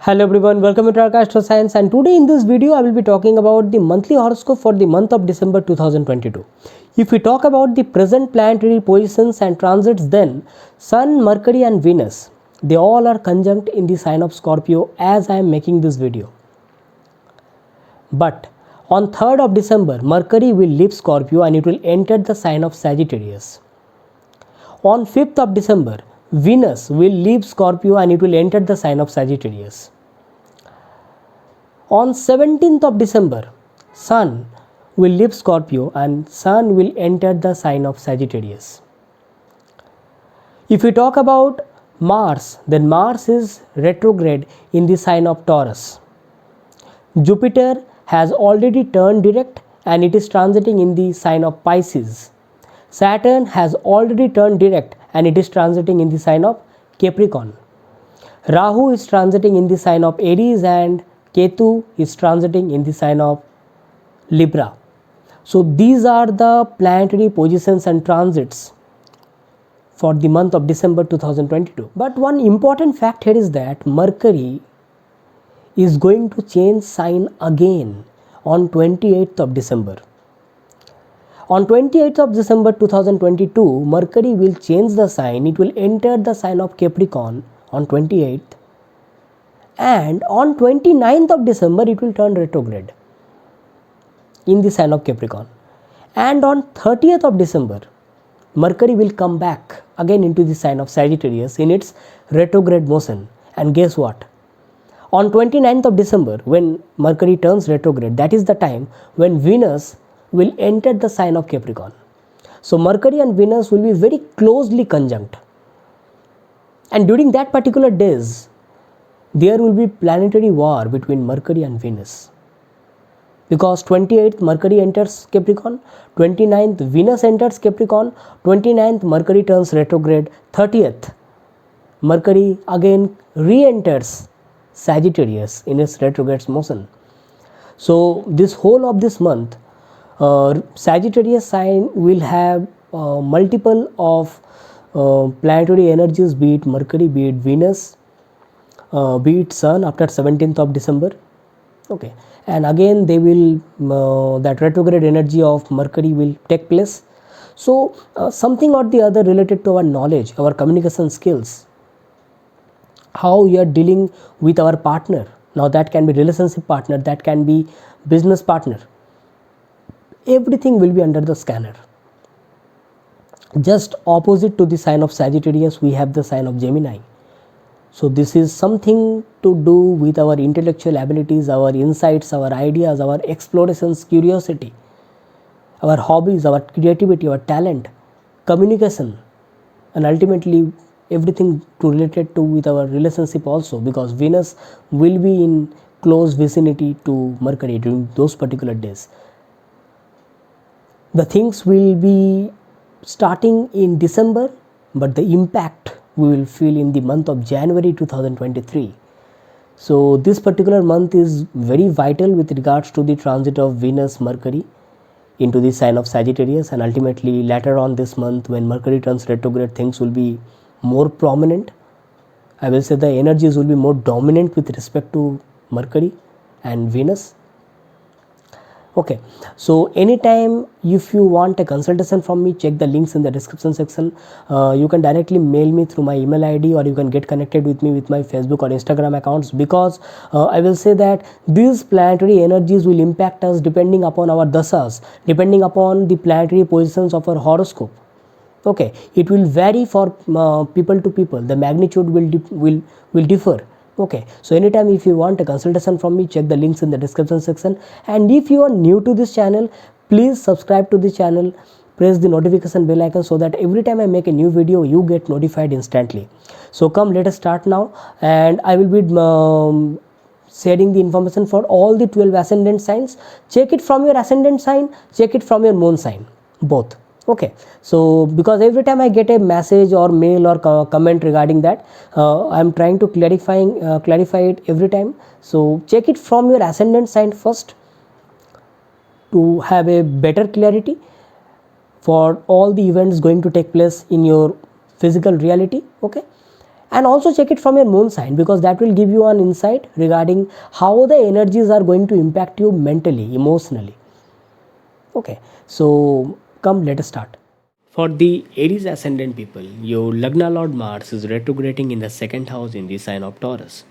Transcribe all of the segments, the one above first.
Hello everyone, welcome to Arka Science, and today in this video I will be talking about the monthly horoscope for the month of December 2022. If we talk about the present planetary positions and transits, then Sun, Mercury and Venus, they all are conjunct in the sign of Scorpio as I am making this video. But on 3rd of December, Mercury will leave Scorpio and it will enter the sign of Sagittarius. On 5th of December, Venus will leave Scorpio and it will enter the sign of Sagittarius. On 17th of December, Sun will leave Scorpio and Sun will enter the sign of Sagittarius. If we talk about Mars, then Mars is retrograde in the sign of Taurus. Jupiter has already turned direct and it is transiting in the sign of Pisces. Saturn has already turned direct and it is transiting in the sign of Capricorn. Rahu is transiting in the sign of Aries and Ketu is transiting in the sign of Libra. So these are the planetary positions and transits for the month of December 2022. But one important fact here is that Mercury is going to change sign again on 28th of December. On 28th of December 2022, Mercury will change the sign. It will enter the sign of Capricorn on 28th. And on 29th of December, it will turn retrograde in the sign of Capricorn. And on 30th of December, Mercury will come back again into the sign of Sagittarius in its retrograde motion. And guess what? On 29th of December, when Mercury turns retrograde, that is the time when Venus will enter the sign of Capricorn. So Mercury and Venus will be very closely conjunct. And during that particular days, there will be planetary war between Mercury and Venus. Because 28th Mercury enters Capricorn, 29th Venus enters Capricorn, 29th Mercury turns retrograde, 30th Mercury again re-enters Sagittarius in its retrograde motion. So this whole of this month, Sagittarius sign will have multiple of planetary energies, be it Mercury, be it Venus, be it Sun after 17th of December. Okay, and again they will that retrograde energy of Mercury will take place. So something or the other related to our knowledge, our communication skills, how we are dealing with our partner. Now that can be relationship partner, that can be business partner. Everything will be under the scanner. Just opposite to the sign of Sagittarius, we have the sign of Gemini. So this is something to do with our intellectual abilities, our insights, our ideas, our explorations, curiosity, our hobbies, our creativity, our talent, communication, and ultimately everything related to with our relationship also, because Venus will be in close vicinity to Mercury during those particular days. The things will be starting in December, but the impact we will feel in the month of January 2023. So this particular month is very vital with regards to the transit of Venus, Mercury into the sign of Sagittarius, and ultimately later on this month when Mercury turns retrograde, things will be more prominent. I will say the energies will be more dominant with respect to Mercury and Venus. Okay, so anytime if you want a consultation from me, check the links in the description section. You can directly mail me through my email ID, or you can get connected with me with my Facebook or Instagram accounts, because I will say that these planetary energies will impact us depending upon our dasas, depending upon the planetary positions of our horoscope. Okay, it will vary for people to people. The magnitude will differ. Okay, so anytime if you want a consultation from me, check the links in the description section. And if you are new to this channel, please subscribe to the channel, press the notification bell icon so that every time I make a new video, you get notified instantly. So come, let us start now, and I will be sharing the information for all the 12 ascendant signs. Check it from your ascendant sign, check it from your moon sign, both. Okay, so because every time I get a message or mail or comment regarding that, I am trying to clarify it every time. So check it from your ascendant sign first to have a better clarity for all the events going to take place in your physical reality. Okay, And also check it from your moon sign, because that will give you an insight regarding how the energies are going to impact you mentally, emotionally. Okay, so come, let us start. For the Aries ascendant people, your Lagna Lord Mars is retrograding in the second house in the sign of Taurus.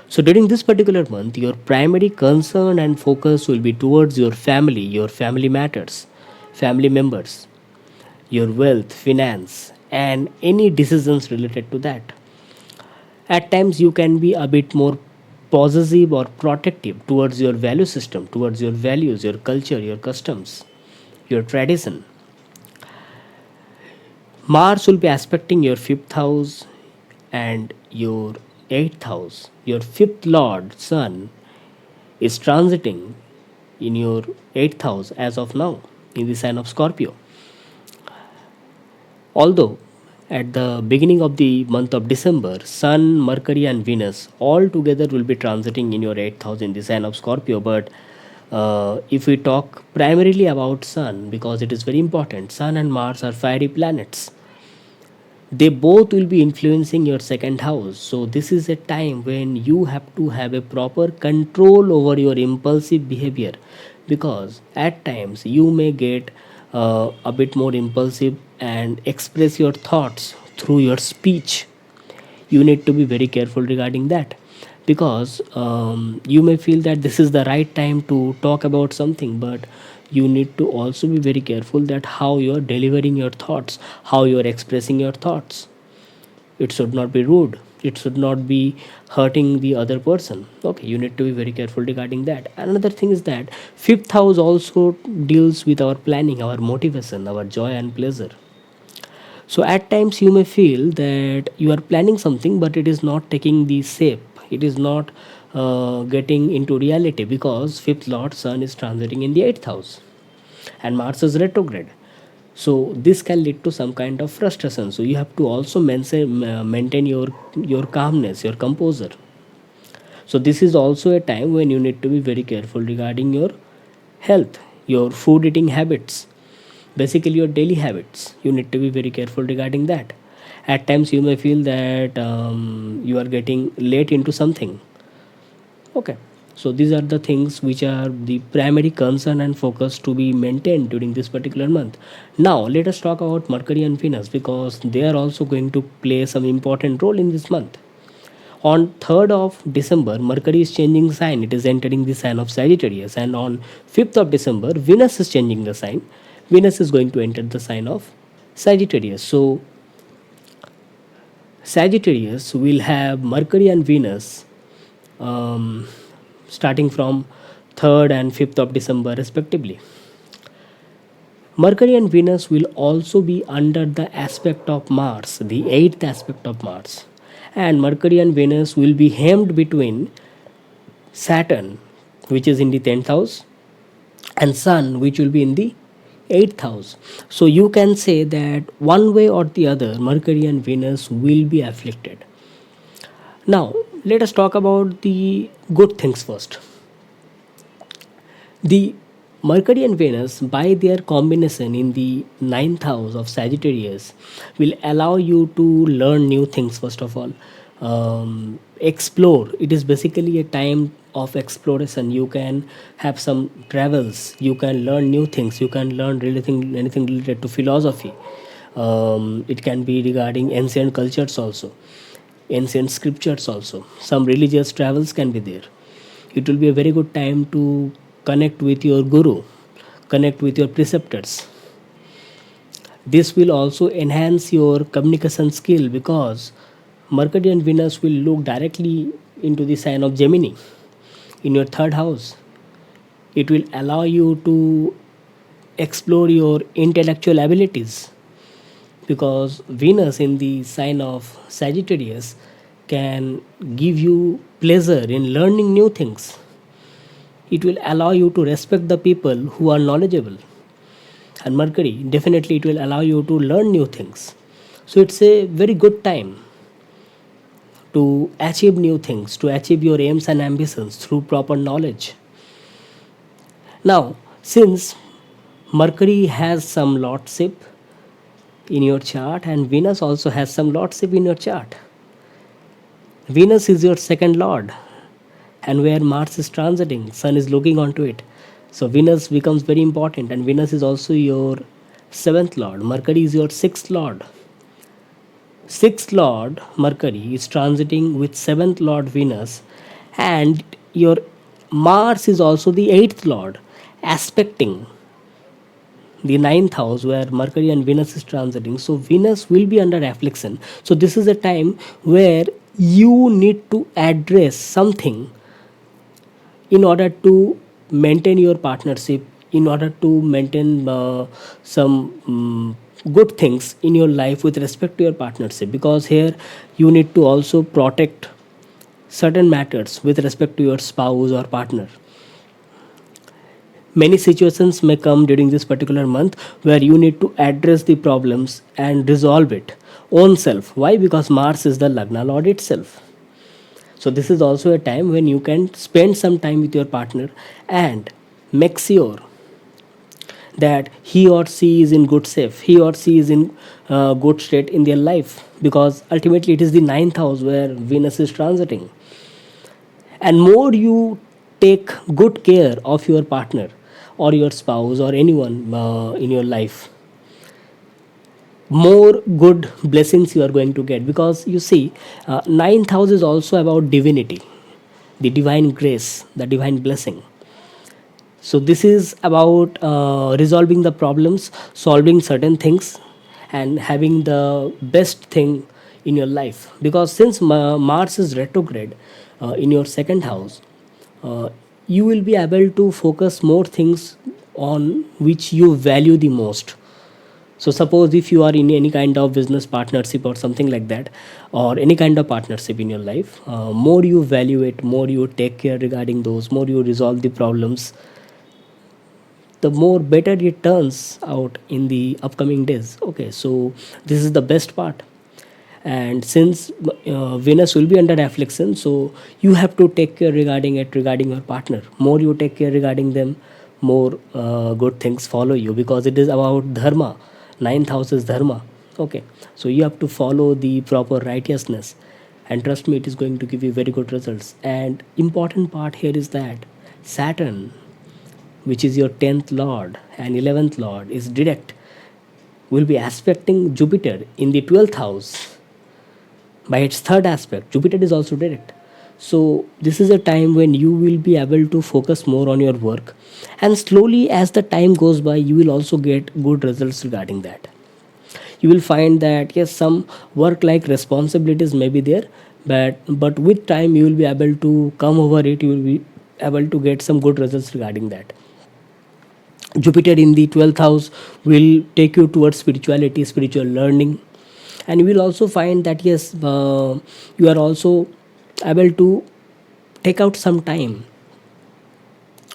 So during this particular month, your primary concern and focus will be towards your family matters, family members, your wealth, finance, and any decisions related to that. At times, you can be a bit more possessive or protective towards your value system, towards your values, your culture, your customs, your tradition. Mars will be aspecting your fifth house and your eighth house. Your fifth lord, Sun, is transiting in your eighth house as of now in the sign of Scorpio. Although at the beginning of the month of December, Sun, Mercury, and Venus all together will be transiting in your eighth house in the sign of Scorpio. But if we talk primarily about Sun, because it is very important, Sun and Mars are fiery planets. They both will be influencing your second house. So this is a time when you have to have a proper control over your impulsive behavior, because at times you may get a bit more impulsive and express your thoughts through your speech. You need to be very careful regarding that, because you may feel that this is the right time to talk about something, but you need to also be very careful that how you are delivering your thoughts, how you are expressing your thoughts. It should not be rude, it should not be hurting the other person. Okay, you need to be very careful regarding that. Another thing is that fifth house also deals with our planning, our motivation, our joy and pleasure. So at times you may feel that you are planning something, but it is not taking the shape. It is not getting into reality, because fifth lord Sun is transiting in the eighth house, and Mars is retrograde. So this can lead to some kind of frustration. So you have to also maintain your calmness, your composure. So this is also a time when you need to be very careful regarding your health, your food eating habits, basically your daily habits. You need to be very careful regarding that. At times you may feel that you are getting late into something. Okay, so these are the things which are the primary concern and focus to be maintained during this particular month. Now let us talk about Mercury and Venus, because they are also going to play some important role in this month. On 3rd of December, Mercury is changing sign. It is entering the sign of Sagittarius. And on 5th of December, Venus is changing the sign. Venus is going to enter the sign of Sagittarius. So Sagittarius will have Mercury and Venus um, starting from 3rd and 5th of December respectively. Mercury and Venus will also be under the aspect of Mars, the 8th aspect of Mars. And Mercury and Venus will be hemmed between Saturn, which is in the 10th house, and Sun, which will be in the 8th house. So you can say that one way or the other, Mercury and Venus will be afflicted. Now, let us talk about the good things first. The Mercury and Venus, by their combination in the 9th house of Sagittarius, will allow you to learn new things, first of all. Explore. It is basically a time of exploration. You can have some travels, you can learn new things, you can learn anything related to philosophy. It can be regarding ancient cultures also, ancient scriptures also. Some religious travels can be there. It will be a very good time to connect with your guru, connect with your preceptors. This will also enhance your communication skill, because Mercury and Venus will look directly into the sign of Gemini in your 3rd house. It will allow you to explore your intellectual abilities, because Venus in the sign of Sagittarius can give you pleasure in learning new things. It will allow you to respect the people who are knowledgeable. And Mercury, definitely, it will allow you to learn new things. So it's a very good time to achieve new things, to achieve your aims and ambitions through proper knowledge. Now, since Mercury has some lordship in your chart and Venus also has some lordship in your chart, Venus is your second lord, and where Mars is transiting, Sun is looking onto it. So Venus becomes very important, and Venus is also your seventh lord. Mercury is your sixth lord. Sixth lord Mercury is transiting with seventh lord Venus, and your Mars is also the eighth lord, aspecting the ninth house where Mercury and Venus is transiting. So Venus will be under affliction. So this is a time where you need to address something in order to maintain your partnership, in order to maintain some good things in your life with respect to your partnership, because here you need to also protect certain matters with respect to your spouse or partner. Many situations may come during this particular month where you need to address the problems and resolve it own self. Why? Because Mars is the Lagna Lord itself. So this is also a time when you can spend some time with your partner and make sure that he or she is in good safe, he or she is in good state in their life, because ultimately it is the ninth house where Venus is transiting. And more you take good care of your partner or your spouse or anyone in your life, more good blessings you are going to get, because you see, ninth house is also about divinity, the divine grace, the divine blessing. So this is about resolving the problems, solving certain things, and having the best thing in your life. Because since Mars is retrograde in your second house, uh, you will be able to focus more things on which you value the most. So suppose if you are in any kind of business partnership or something like that, or any kind of partnership in your life, more you value it, more you take care regarding those, more you resolve the problems, the more better it turns out in the upcoming days. Okay, so this is the best part. And since Venus will be under affliction, so you have to take care regarding it, regarding your partner. More you take care regarding them, more good things follow you, because it is about dharma. Ninth house is dharma. Okay, so you have to follow the proper righteousness, and trust me, it is going to give you very good results. And important part here is that Saturn, which is your 10th lord and 11th lord, is direct, will be aspecting Jupiter in the 12th house. By its third aspect, Jupiter is also direct. So this is a time when you will be able to focus more on your work, and slowly as the time goes by, you will also get good results regarding that. You will find that yes, some work like responsibilities may be there, but with time you will be able to come over it, you will be able to get some good results regarding that. Jupiter in the 12th house will take you towards spirituality, spiritual learning, and you will also find that yes, you are also able to take out some time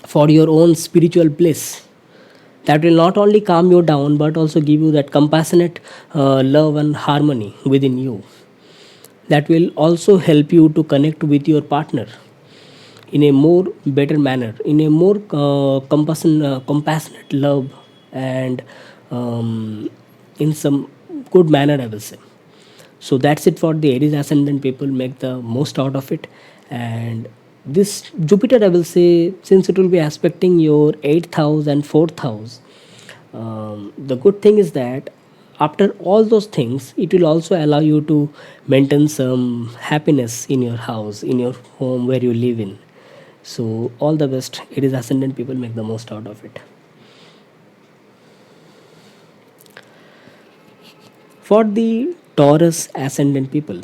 for your own spiritual bliss. That will not only calm you down but also give you that compassionate love and harmony within you. That will also help you to connect with your partner in a more better manner, in a more compassionate love, and in some good manner, I will say. So that's it for the Aries ascendant people. Make the most out of it. And this Jupiter, I will say, since it will be aspecting your eighth house and fourth house, the good thing is that after all those things, it will also allow you to maintain some happiness in your house, in your home where you live in. So all the best. It is ascendant people, make the most out of it. For the Taurus ascendant people,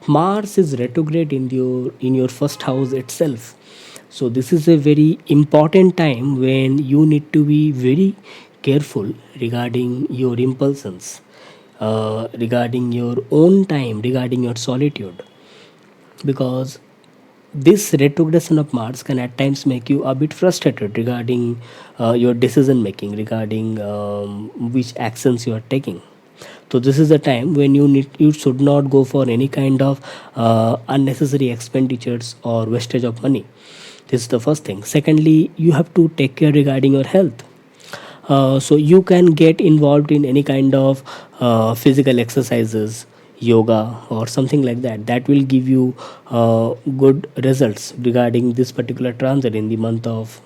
Mars is retrograde in your first house itself. So this is a very important time when you need to be very careful regarding your impulsions, regarding your own time, regarding your solitude, because this retrogression of Mars can at times make you a bit frustrated regarding your decision making, regarding which actions you are taking. So this is the time when you should not go for any kind of unnecessary expenditures or wastage of money. This is the first thing. Secondly, you have to take care regarding your health. So you can get involved in any kind of physical exercises. yoga or something like that. That will give you good results regarding this particular transit in the month of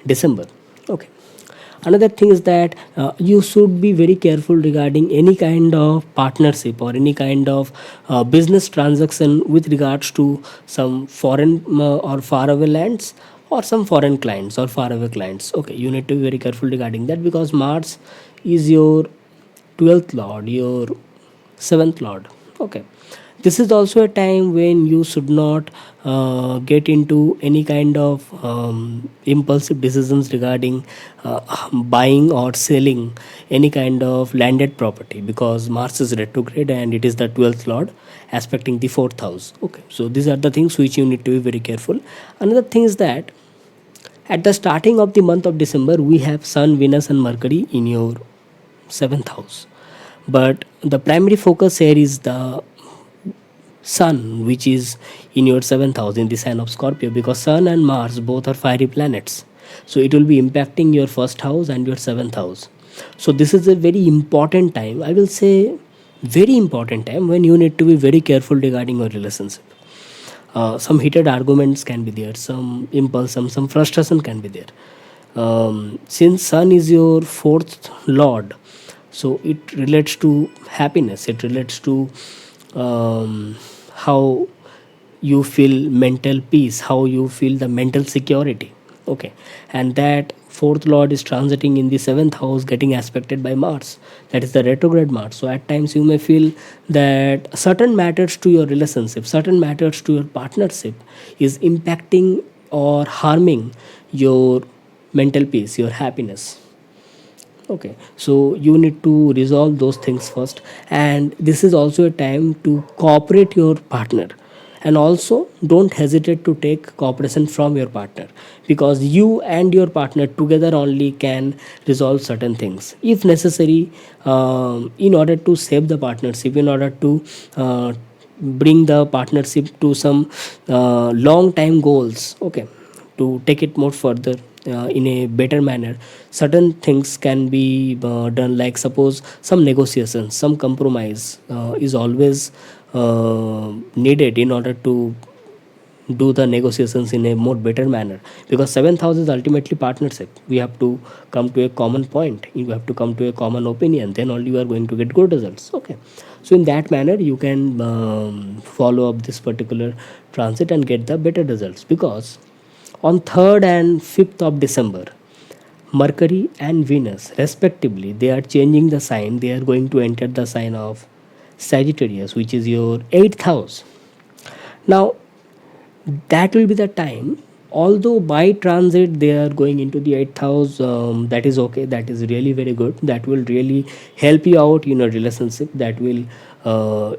December. Okay. Another thing is that you should be very careful regarding any kind of partnership or any kind of business transaction with regards to some foreign or faraway lands or some foreign clients or faraway clients. Okay, you need to be very careful regarding that because Mars is your 12th lord, your seventh lord. Okay, this is also a time when you should not get into any kind of impulsive decisions regarding buying or selling any kind of landed property because Mars is retrograde and it is the 12th lord aspecting the fourth house. Okay, so these are the things which you need to be very careful. Another thing is that at the starting of the month of December we have Sun, Venus and Mercury in your seventh house, but the primary focus here is the Sun, which is in your seventh house in the sign of Scorpio, because Sun and Mars both are fiery planets. So it will be impacting your first house and your seventh house. So this is a very important time. I will say very important time when you need to be very careful regarding your relationship. Some heated arguments can be there, some impulse, some frustration can be there. Since Sun is your fourth lord, so it relates to happiness. It relates to how you feel mental peace, how you feel the mental security. Okay, and that fourth lord is transiting in the seventh house, getting aspected by Mars. That is the retrograde Mars. So at times you may feel that certain matters to your relationship, certain matters to your partnership is impacting or harming your mental peace, your happiness. Okay, so you need to resolve those things first, and this is also a time to cooperate your partner, and also don't hesitate to take cooperation from your partner because you and your partner together only can resolve certain things if necessary, in order to save the partnership, in order to bring the partnership to some long time goals. Okay, to take it more further in a better manner, certain things can be done, like suppose some negotiations, some compromise is always needed in order to do the negotiations in a more better manner, because seventh house is ultimately partnership. We have to come to a common point, you have to come to a common opinion, then only you are going to get good results. Okay, so in that manner you can follow up this particular transit and get the better results, because on 3rd and 5th of December, Mercury and Venus, respectively, they are changing the sign. They are going to enter the sign of Sagittarius, which is your 8th house. Now, that will be the time. Although by transit they are going into the 8th house, that is okay. That is really very good. That will really help you out in a relationship. That will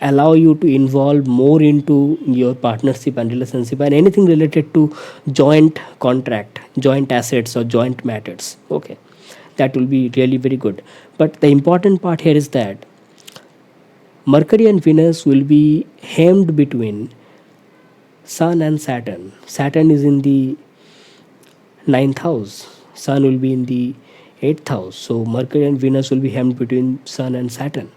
allow you to involve more into your partnership and relationship and anything related to joint contract, joint assets or joint matters. Okay, that will be really very good. But the important part here is that Mercury and Venus will be hemmed between Sun and Saturn. Saturn is in the ninth house, Sun will be in the 8th house. So Mercury and Venus will be hemmed between Sun and Saturn.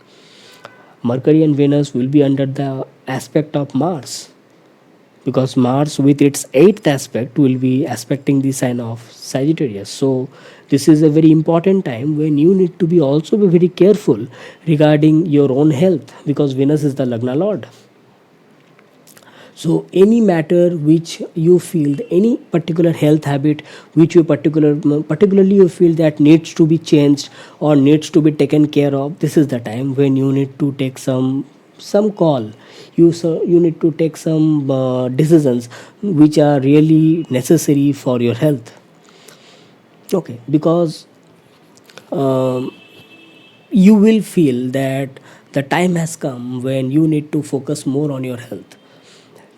Mercury and Venus will be under the aspect of Mars, because Mars with its 8th aspect will be aspecting the sign of Sagittarius. So this is a very important time when you need to be also be very careful regarding your own health, because Venus is the Lagna Lord. So any matter which you feel, any particular health habit which you particularly you feel that needs to be changed or needs to be taken care of, this is the time when you need to take some call. You need to take some decisions which are really necessary for your health. Okay, because um, you will feel that the time has come when you need to focus more on your health.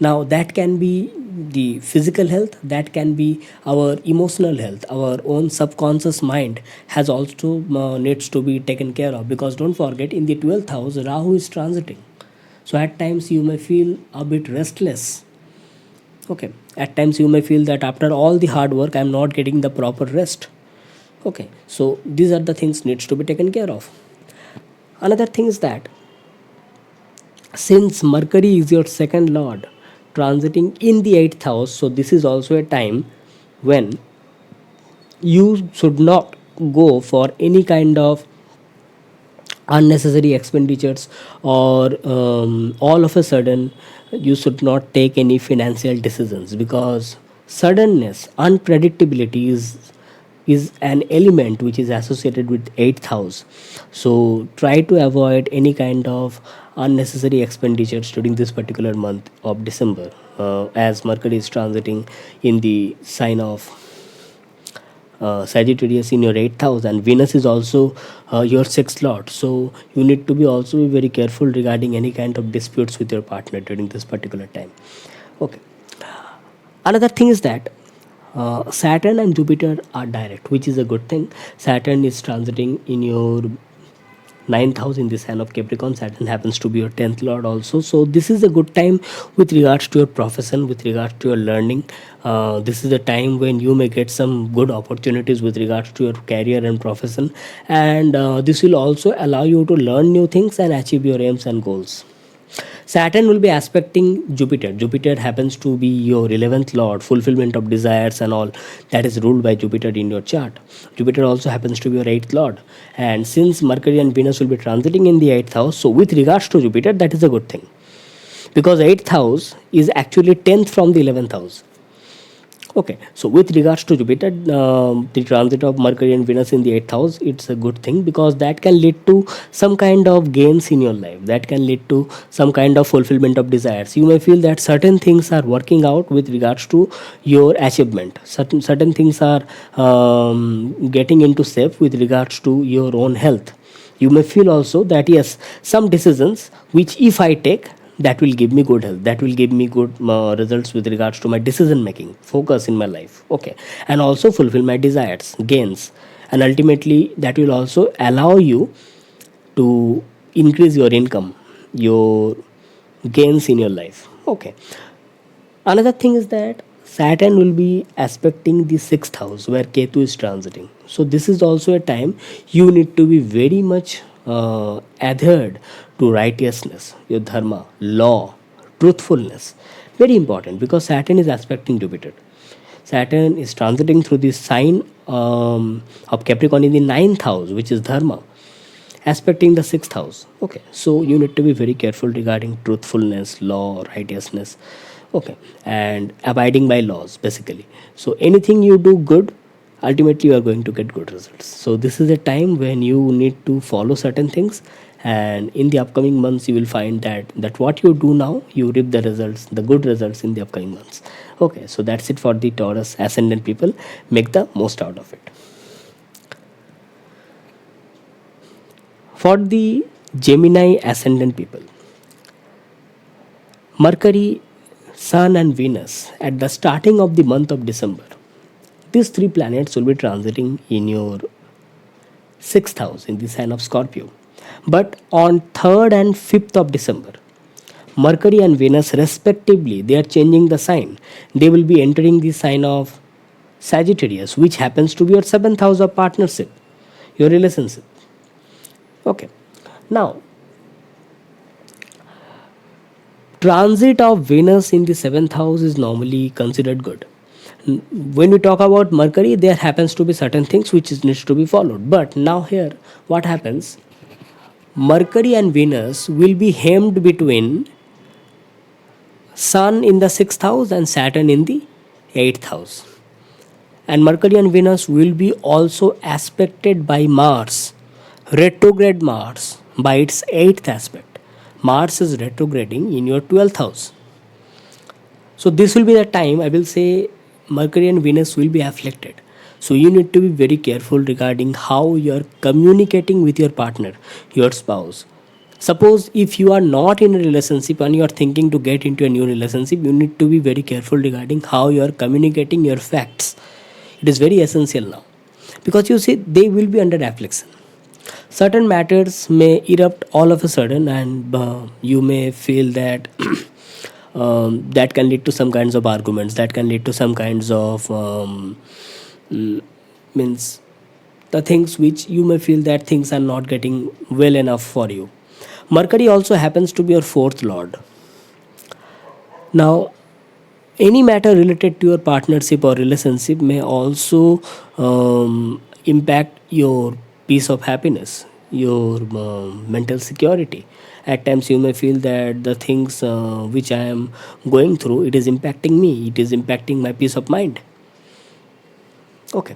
Now that can be the physical health, that can be our emotional health, our own subconscious mind has also needs to be taken care of, because don't forget in the 12th house Rahu is transiting. So at times you may feel a bit restless. Okay, at times you may feel that after all the hard work I am not getting the proper rest. Okay, so these are the things needs to be taken care of. Another thing is that Since Mercury is your second lord transiting in the 8th house, so this is also a time when you should not go for any kind of unnecessary expenditures, or all of a sudden you should not take any financial decisions, because suddenness, unpredictability is an element which is associated with 8th house. So try to avoid any kind of unnecessary expenditures during this particular month of December, as Mercury is transiting in the sign of Sagittarius in your 8th house, and Venus is also your sixth lord. So you need to be also be very careful regarding any kind of disputes with your partner during this particular time. Okay. Another thing is that Saturn and Jupiter are direct, which is a good thing. Saturn is transiting in your ninth house in the sign of Capricorn. Saturn happens to be your 10th lord also. So this is a good time with regards to your profession, with regards to your learning. This is a time when you may get some good opportunities with regards to your career and profession, and this will also allow you to learn new things and achieve your aims and goals. Saturn will be aspecting Jupiter. Jupiter happens to be your 11th lord, fulfillment of desires and all that is ruled by Jupiter in your chart. Jupiter also happens to be your 8th lord. And since Mercury and Venus will be transiting in the 8th house, so with regards to Jupiter, that is a good thing. Because 8th house is actually 10th from the 11th house. Okay, so with regards to Jupiter, the transit of Mercury and Venus in the 8th house, it's a good thing, because that can lead to some kind of gains in your life. That can lead to some kind of fulfillment of desires. You may feel that certain things are working out with regards to your achievement. Certain things are getting into shape with regards to your own health. You may feel also that yes, some decisions which if I take, that will give me good health, that will give me good results with regards to my decision making, focus in my life. Okay, and also fulfill my desires, gains, and ultimately that will also allow you to increase your income, your gains in your life. Okay, another thing is that Saturn will be aspecting the 6th house where Ketu is transiting. So this is also a time you need to be very much adhered to righteousness, your dharma, law, truthfulness. Very important, because Saturn is aspecting Jupiter. Saturn is transiting through the sign of Capricorn in the 9th house, which is dharma, aspecting the 6th house. Okay, so you need to be very careful regarding truthfulness, law, righteousness. Okay, and abiding by laws basically. So anything you do good, ultimately you are going to get good results. So this is a time when you need to follow certain things, and in the upcoming months you will find that what you do now, you reap the results, the good results in the upcoming months. Okay, so that's it for the Taurus ascendant people. Make the most out of it. For the Gemini ascendant people, Mercury, Sun and Venus at the starting of the month of December, these three planets will be transiting in your 6th house in the sign of Scorpio. But on 3rd and 5th of December, Mercury and Venus respectively, they are changing the sign. They will be entering the sign of Sagittarius, which happens to be your 7th house of partnership, your relationship. Okay. Now, transit of Venus in the 7th house is normally considered good. When we talk about Mercury, there happens to be certain things which needs to be followed. But now here, what happens? Mercury and Venus will be hemmed between Sun in the 6th house and Saturn in the 8th house. And Mercury and Venus will be also aspected by Mars, retrograde Mars, by its 8th aspect. Mars is retrograding in your 12th house. So this will be the time, I will say, Mercury and Venus will be afflicted. So you need to be very careful regarding how you are communicating with your partner, your spouse. Suppose if you are not in a relationship and you are thinking to get into a new relationship, you need to be very careful regarding how you are communicating your facts. It is very essential now, because you see they will be under affliction. Certain matters may erupt all of a sudden, and you may feel that that can lead to some kinds of arguments, that can lead to some kinds of means the things which you may feel that things are not getting well enough for you. Mercury also happens to be your fourth lord. Now, any matter related to your partnership or relationship may also impact your peace of happiness, your mental security. At times you may feel that the things which I am going through, it is impacting me, it is impacting my peace of mind. Okay,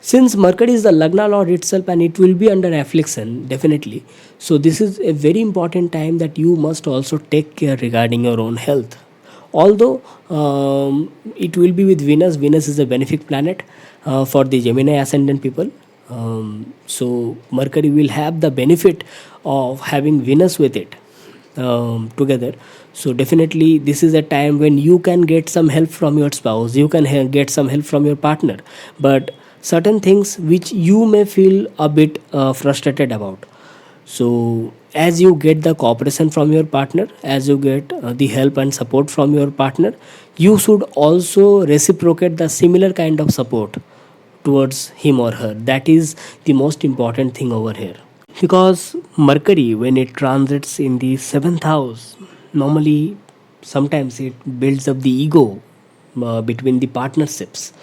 since Mercury is the Lagna lord itself and it will be under affliction definitely, so this is a very important time that you must also take care regarding your own health. Although it will be with Venus is a benefic planet for the Gemini ascendant people. So Mercury will have the benefit of having Venus with it together. So definitely this is a time when you can get some help from your spouse, you can get some help from your partner, but certain things which you may feel a bit frustrated about. So as you get the cooperation from your partner, as you get the help and support from your partner, you should also reciprocate the similar kind of support towards him or her. That is the most important thing over here. Because Mercury, when it transits in the seventh house, normally sometimes it builds up the ego between the partnerships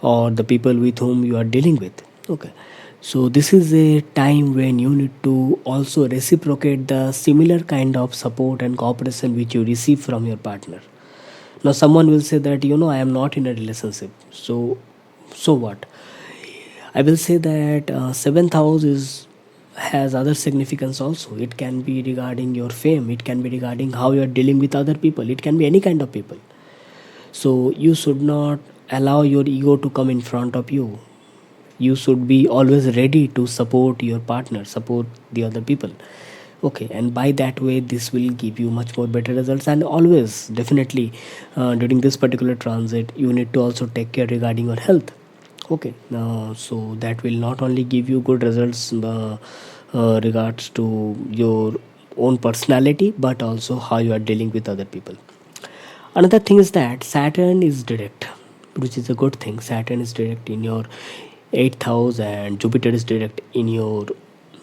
or the people with whom you are dealing with. Okay. So this is a time when you need to also reciprocate the similar kind of support and cooperation which you receive from your partner. Now someone will say that I am not in a relationship. So what? I will say that seventh house is has other significance also. It can be regarding your fame. It can be regarding how you are dealing with other people. It can be any kind of people. So you should not allow your ego to come in front of you. You should be always ready to support your partner, support the other people. Okay, and by that way this will give you much more better results. And always definitely during this particular transit you need to also take care regarding your health. Okay, so that will not only give you good results regards to your own personality, but also how you are dealing with other people. Another thing is that Saturn is direct, which is a good thing. Saturn is direct in your 8th house and Jupiter is direct in your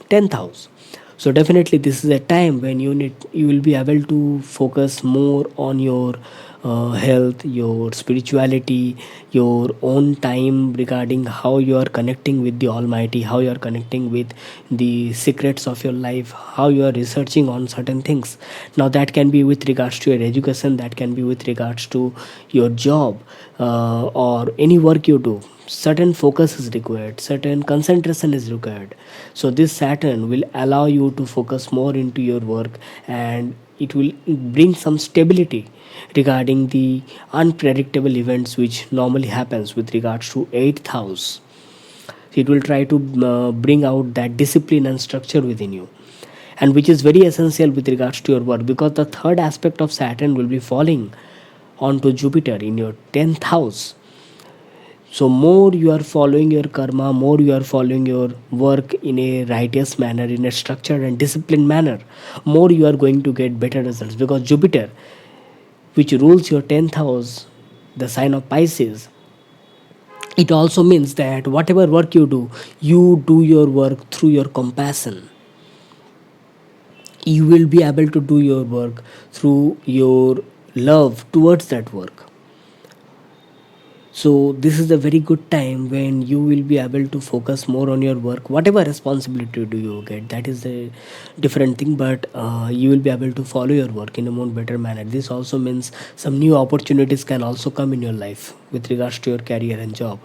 10th house. So definitely this is a time when you will be able to focus more on your health, your spirituality, your own time regarding how you are connecting with the Almighty, how you are connecting with the secrets of your life, how you are researching on certain things. Now that can be with regards to your education, that can be with regards to your job or any work you do. Certain focus is required, certain concentration is required. So this Saturn will allow you to focus more into your work, and it will bring some stability regarding the unpredictable events which normally happens with regards to 8th house. It will try to bring out that discipline and structure within you, and which is very essential with regards to your work, because the third aspect of Saturn will be falling onto Jupiter in your 10th house. So more you are following your karma, more you are following your work in a righteous manner, in a structured and disciplined manner, more you are going to get better results. Because Jupiter, which rules your 10th house, the sign of Pisces, it also means that whatever work you do your work through your compassion. You will be able to do your work through your love towards that work. So this is a very good time when you will be able to focus more on your work. Whatever responsibility do you get, that is a different thing, but you will be able to follow your work in a more better manner. This also means some new opportunities can also come in your life with regards to your career and job,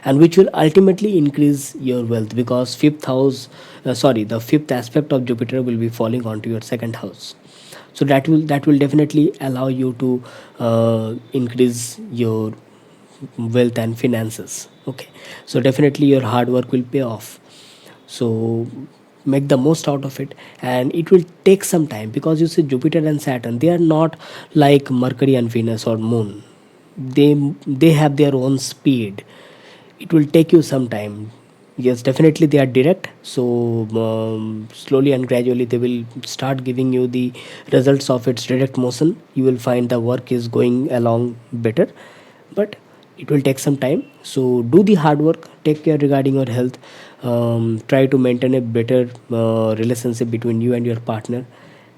and which will ultimately increase your wealth, because the fifth aspect of Jupiter will be falling onto your second house. So that will definitely allow you to increase your wealth and finances. Okay, so definitely your hard work will pay off. So make the most out of it, and it will take some time, because you see Jupiter and Saturn, they are not like Mercury and Venus or Moon. They have their own speed. It will take you some time. Yes, definitely they are direct, so slowly and gradually they will start giving you the results of its direct motion. You will find the work is going along better, but it will take some time. So do the hard work, take care regarding your health, try to maintain a better relationship between you and your partner,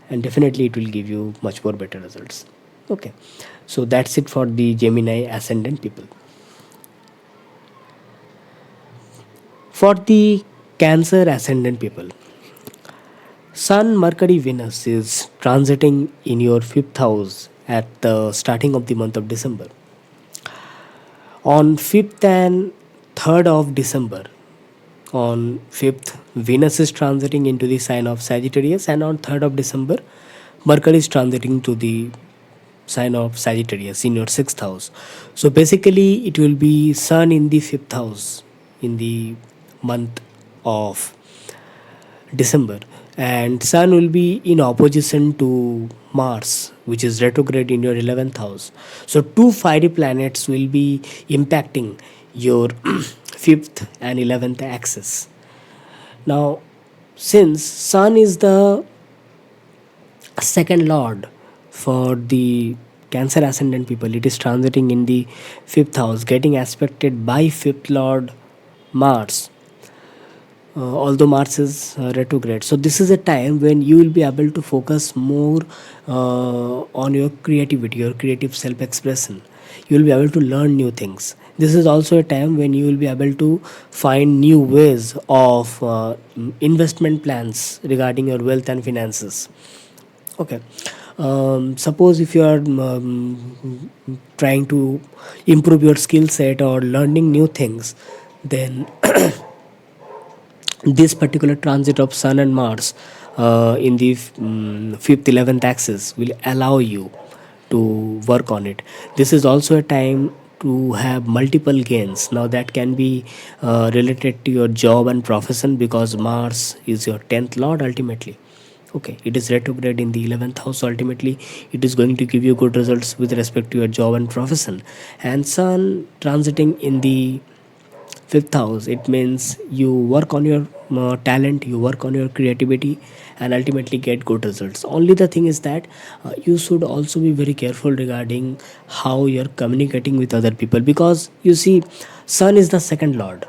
and definitely it will give you much more better results. Okay, so that's it for the Gemini ascendant people. For the Cancer ascendant people, Sun, Mercury, Venus is transiting in your fifth house at the starting of the month of December. On 5th and 3rd of December, on 5th, Venus is transiting into the sign of Sagittarius, and on 3rd of December, Mercury is transiting to the sign of Sagittarius in your 6th house. So basically, it will be Sun in the 5th house in the month of December, and Sun will be in opposition to Mars, which is retrograde in your 11th house. So, two fiery planets will be impacting your 5th and 11th axis. Now, since Sun is the second lord for the Cancer ascendant people, it is transiting in the 5th house, getting aspected by 5th lord Mars, although Mars is retrograde. So this is a time when you will be able to focus more on your creativity, your creative self-expression. You will be able to learn new things. This is also a time when you will be able to find new ways of investment plans regarding your wealth and finances. Okay. Suppose if you are trying to improve your skill set or learning new things, then this particular transit of Sun and Mars in the 5th 11th axis will allow you to work on it. This is also a time to have multiple gains. Now that can be related to your job and profession, because Mars is your 10th lord ultimately. Okay, it is retrograde in the 11th house, so ultimately it is going to give you good results with respect to your job and profession. And Sun transiting in the 5th house, it means you work on your talent, you work on your creativity, and ultimately get good results. Only the thing is that you should also be very careful regarding how you're communicating with other people, because you see, Sun is the second lord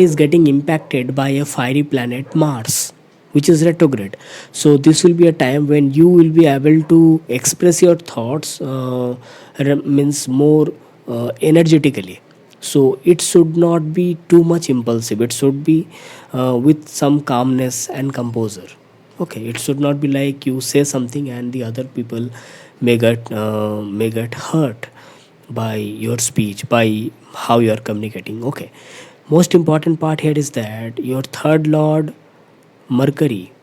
is getting impacted by a fiery planet Mars, which is retrograde. So this will be a time when you will be able to express your thoughts, means more energetically. So it should not be too much impulsive, it should be with some calmness and composure. Okay, it should not be like you say something and the other people may get hurt by your speech, by how you are communicating. Okay, most important part here is that your third lord Mercury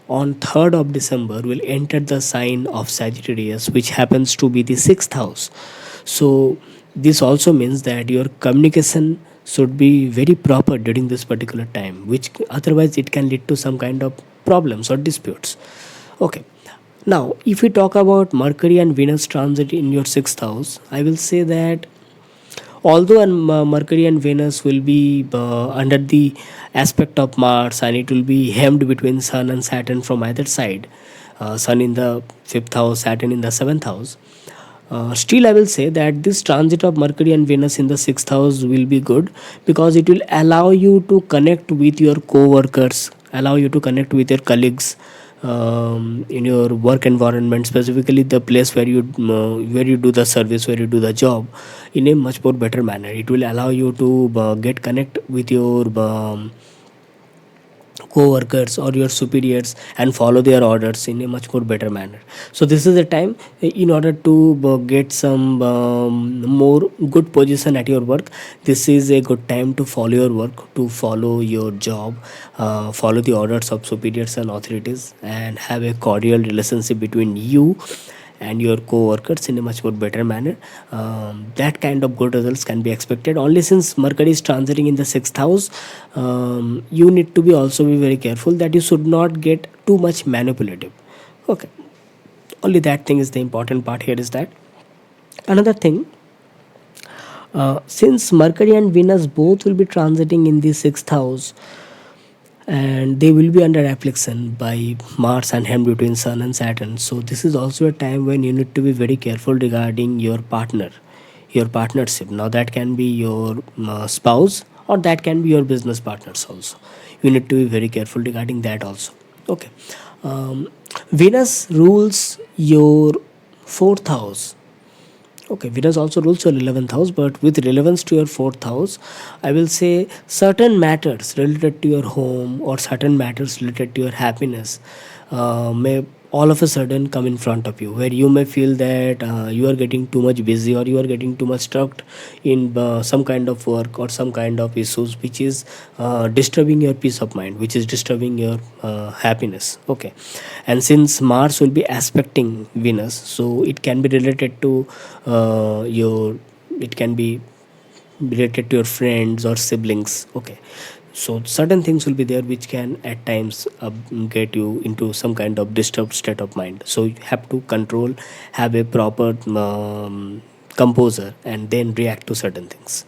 on 3rd of December will enter the sign of Sagittarius, which happens to be the 6th house. So this also means that your communication should be very proper during this particular time, which otherwise it can lead to some kind of problems or disputes. Okay, now if we talk about Mercury and Venus transit in your 6th house, I will say that although Mercury and Venus will be under the aspect of Mars, and it will be hemmed between Sun and Saturn from either side, Sun in the 5th house, Saturn in the 7th house, still I will say that this transit of Mercury and Venus in the 6th house will be good, because it will allow you to connect with your co-workers, allow you to connect with your colleagues in your work environment, specifically the place where you do the service, where you do the job, in a much more better manner. It will allow you to get connect with your co-workers or your superiors and follow their orders in a much more better manner. So this is the time, in order to get some more good position at your work. This is a good time to follow your work, to follow your job, follow the orders of superiors and authorities, and have a cordial relationship between you and your co-workers in a much more better manner. That kind of good results can be expected. Only since Mercury is transiting in the 6th house, you need to be also be very careful that you should not get too much manipulative. Okay, only that thing is the important part here. Is that another thing, since Mercury and Venus both will be transiting in the 6th house, and they will be under affliction by Mars and hemmed between Sun and Saturn. So this is also a time when you need to be very careful regarding your partner, your partnership. Now that can be your spouse, or that can be your business partners also. You need to be very careful regarding that also. Okay. um, Venus rules your fourth house. Okay, Venus also rules your 11th house, but with relevance to your fourth house, I will say certain matters related to your home or certain matters related to your happiness may all of a sudden come in front of you, where you may feel that you are getting too much busy, or you are getting too much stuck in some kind of work or some kind of issues which is disturbing your peace of mind, which is disturbing your happiness. Okay. And since Mars will be aspecting Venus, so it can be related to your it can be related to your friends or siblings. Okay. So certain things will be there which can at times get you into some kind of disturbed state of mind, so you have to control, have a proper composure, and then react to certain things.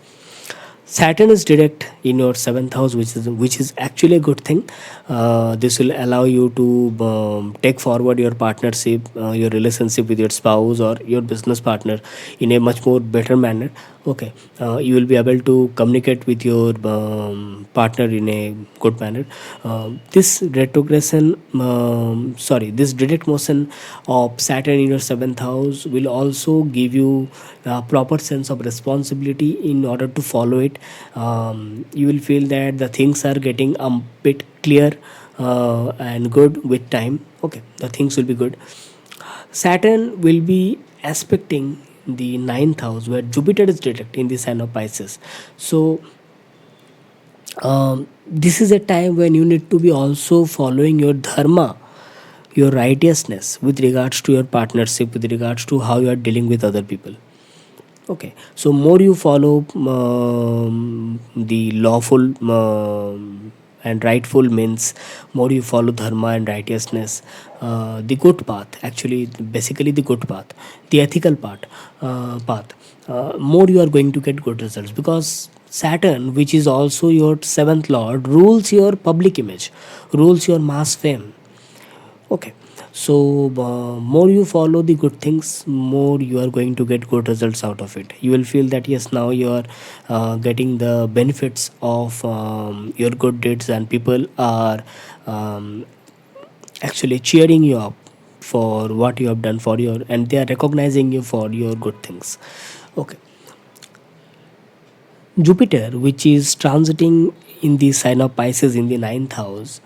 Saturn is direct in your seventh house, which is actually a good thing. This will allow you to take forward your partnership, your relationship with your spouse or your business partner in a much more better manner. Okay. You will be able to communicate with your partner in a good manner. This direct motion of Saturn in your seventh house will also give you a proper sense of responsibility in order to follow it. You will feel that the things are getting a bit clear and good with time. Okay, the things will be good. Saturn will be aspecting the ninth house where Jupiter is direct in the sign of Pisces. So this is a time when you need to be also following your dharma, your righteousness with regards to your partnership, with regards to how you are dealing with other people. Okay, so more you follow the lawful and rightful means, more you follow dharma and righteousness, the good path, actually basically the good path, the ethical path, more you are going to get good results, because Saturn, which is also your seventh lord, rules your public image, rules your mass fame. Okay. So more you follow the good things, more you are going to get good results out of it. You will feel that yes, now you are getting the benefits of your good deeds, and people are um, actually cheering you up for what you have done for your, and they are recognizing you for your good things. Okay. Jupiter, which is transiting in the sign of Pisces in the ninth house,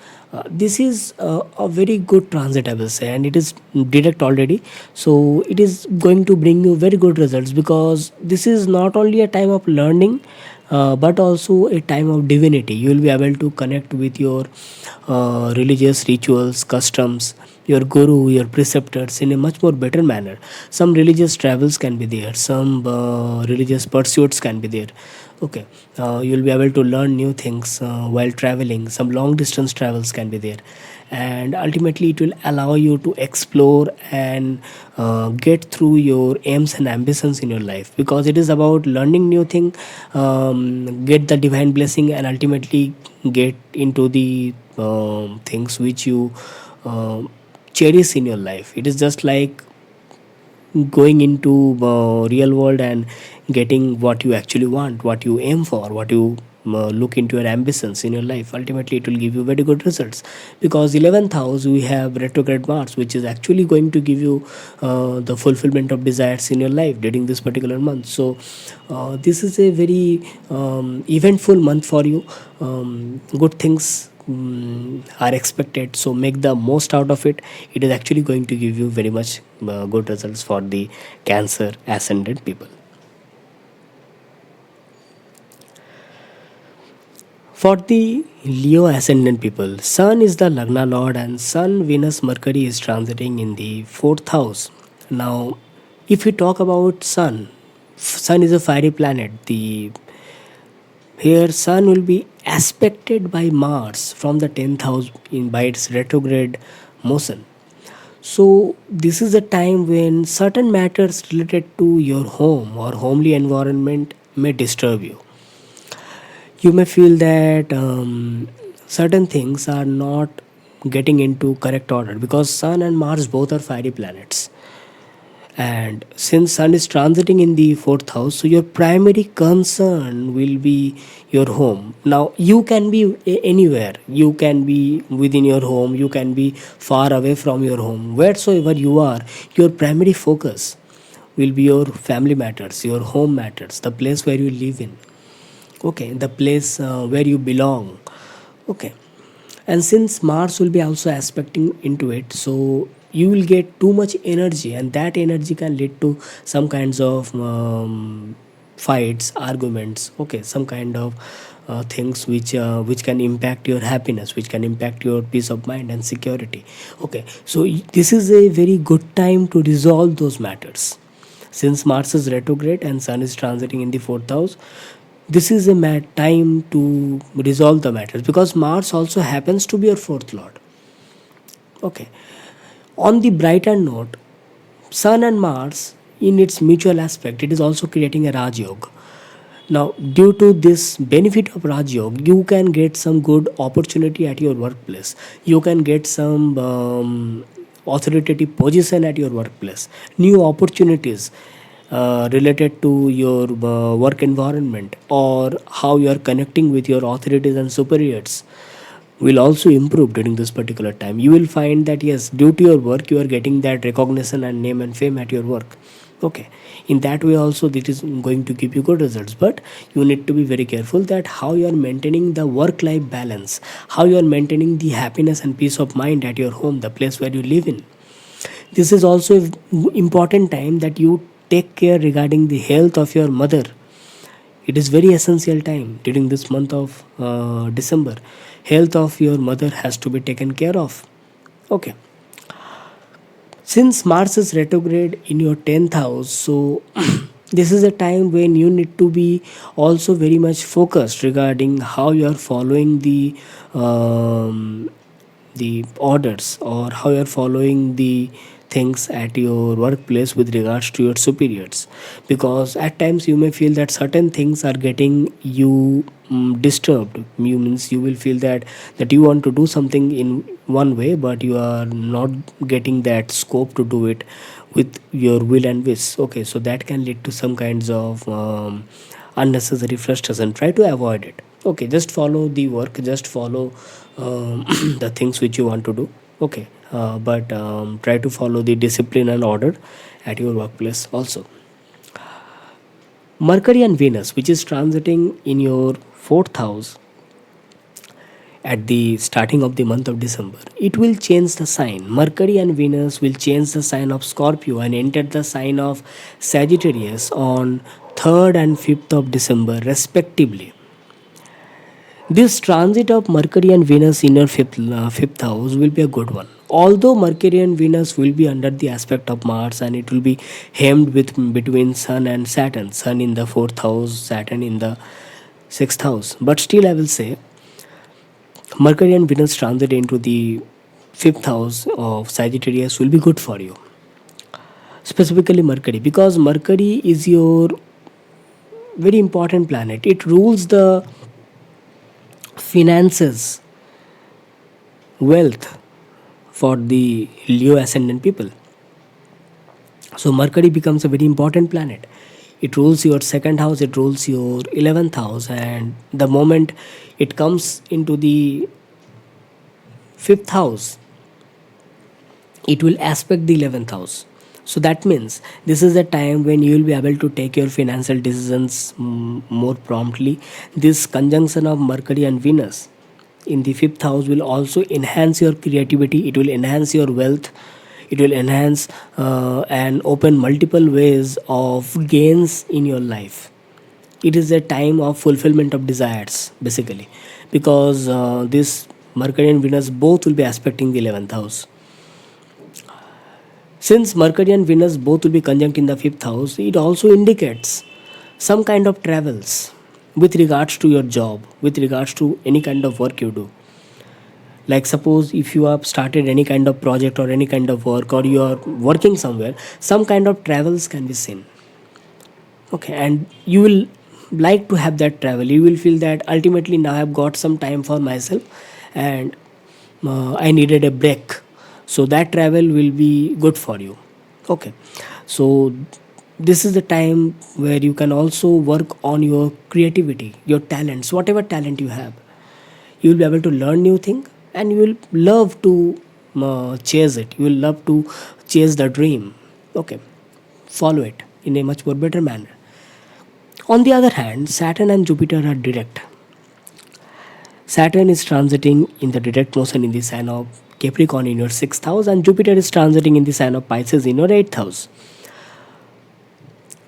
this is a very good transit, I will say, and it is direct already. So it is going to bring you very good results, because this is not only a time of learning, but also a time of divinity. You will be able to connect with your religious rituals, customs, your guru, your preceptors in a much more better manner. Some religious travels can be there, some religious pursuits can be there. Okay. You'll be able to learn new things while traveling. Some long distance travels can be there, and ultimately it will allow you to explore and get through your aims and ambitions in your life, because it is about learning new thing, get the divine blessing, and ultimately get into the things which you cherish in your life. It is just like going into real world and getting what you actually want, what you aim for, what you look into your ambitions in your life. Ultimately it will give you very good results, because 11th house we have retrograde Mars, which is actually going to give you the fulfillment of desires in your life during this particular month. So this is a very eventful month for you. Good things are expected, so make the most out of it. It is actually going to give you very much good results for the Cancer ascendant people. For the Leo ascendant people, Sun is the Lagna Lord, and Sun, Venus, Mercury is transiting in the fourth house. Now, if we talk about Sun, Sun is a fiery planet. The here Sun will be aspected by Mars from the 10th house in by its retrograde motion. So this is a time when certain matters related to your home or homely environment may disturb you. You may feel that certain things are not getting into correct order, because Sun and Mars both are fiery planets, And since sun is transiting in the fourth house, so your primary concern will be your home. Now you can be anywhere, you can be within your home, you can be far away from your home, wheresoever you are, your primary focus will be your family matters, your home matters, the place where you live in, okay, the place where you belong, okay. And since Mars will be also aspecting into it, so you will get too much energy, and that energy can lead to some kinds of fights, arguments, okay, some kind of things which can impact your happiness, which can impact your peace of mind and security, okay. So this is a very good time to resolve those matters. Since Mars is retrograde and Sun is transiting in the fourth house, this is a time to resolve the matters, because Mars also happens to be your fourth lord, okay. On the brighter note, Sun and Mars, in its mutual aspect, it is also creating a Raj Yoga. Now, due to this benefit of Raj Yoga, you can get some good opportunity at your workplace. You can get some authoritative position at your workplace. New opportunities related to your work environment, or how you are connecting with your authorities and superiors, will also improve during this particular time. You will find that yes, due to your work, you are getting that recognition and name and fame at your work, okay. In that way also, it is going to give you good results, but you need to be very careful that how you are maintaining the work life balance, how you are maintaining the happiness and peace of mind at your home, the place where you live in. This is also a important time that you take care regarding the health of your mother. It is very essential time during this month of December. Health of your mother has to be taken care of, okay. Since Mars is retrograde in your 10th house, so this is a time when you need to be also very much focused regarding how you are following the orders, or how you are following the things at your workplace with regards to your superiors, because at times you may feel that certain things are getting you disturbed. You means you will feel that you want to do something in one way, but you are not getting that scope to do it with your will and wish, okay. So that can lead to some kinds of unnecessary frustration. Try to avoid it, okay. Just follow the work, just follow the things which you want to do, okay. But try to follow the discipline and order at your workplace also. Mercury and Venus, which is transiting in your fourth house at the starting of the month of December, it will change the sign. Mercury and Venus will change the sign of Scorpio and enter the sign of Sagittarius on 3rd and 5th of December, respectively. This transit of Mercury and Venus in your fifth house will be a good one. Although Mercury and Venus will be under the aspect of Mars, and it will be hemmed with between Sun and Saturn, Sun in the fourth house, Saturn in the sixth house, but still I will say Mercury and Venus transit into the fifth house of Sagittarius will be good for you. Specifically Mercury, because Mercury is your very important planet. It rules the finances, wealth for the Leo ascendant people. So Mercury becomes a very important planet. It rules your second house, it rules your 11th house, and the moment it comes into the fifth house, it will aspect the 11th house. So that means this is a time when you will be able to take your financial decisions more promptly. This conjunction of Mercury and Venus in the fifth house will also enhance your creativity, it will enhance your wealth, it will enhance and open multiple ways of gains in your life. It is a time of fulfillment of desires, basically, because this Mercury and Venus both will be aspecting the 11th house. Since Mercury and Venus both will be conjunct in the fifth house, it also indicates some kind of travels with regards to your job, with regards to any kind of work you do. Like suppose if you have started any kind of project or any kind of work, or you are working somewhere, some kind of travels can be seen. Okay, and you will like to have that travel. You will feel that ultimately now I have got some time for myself, and I needed a break. So that travel will be good for you. Okay. So this is the time where you can also work on your creativity, your talents, whatever talent you have. You will be able to learn new thing, and you will love to chase it. You will love to chase the dream. Okay, follow it in a much more better manner. On the other hand, Saturn and Jupiter are direct. Saturn is transiting in the direct motion in the sign of Capricorn in your sixth house, and Jupiter is transiting in the sign of Pisces in your eighth house.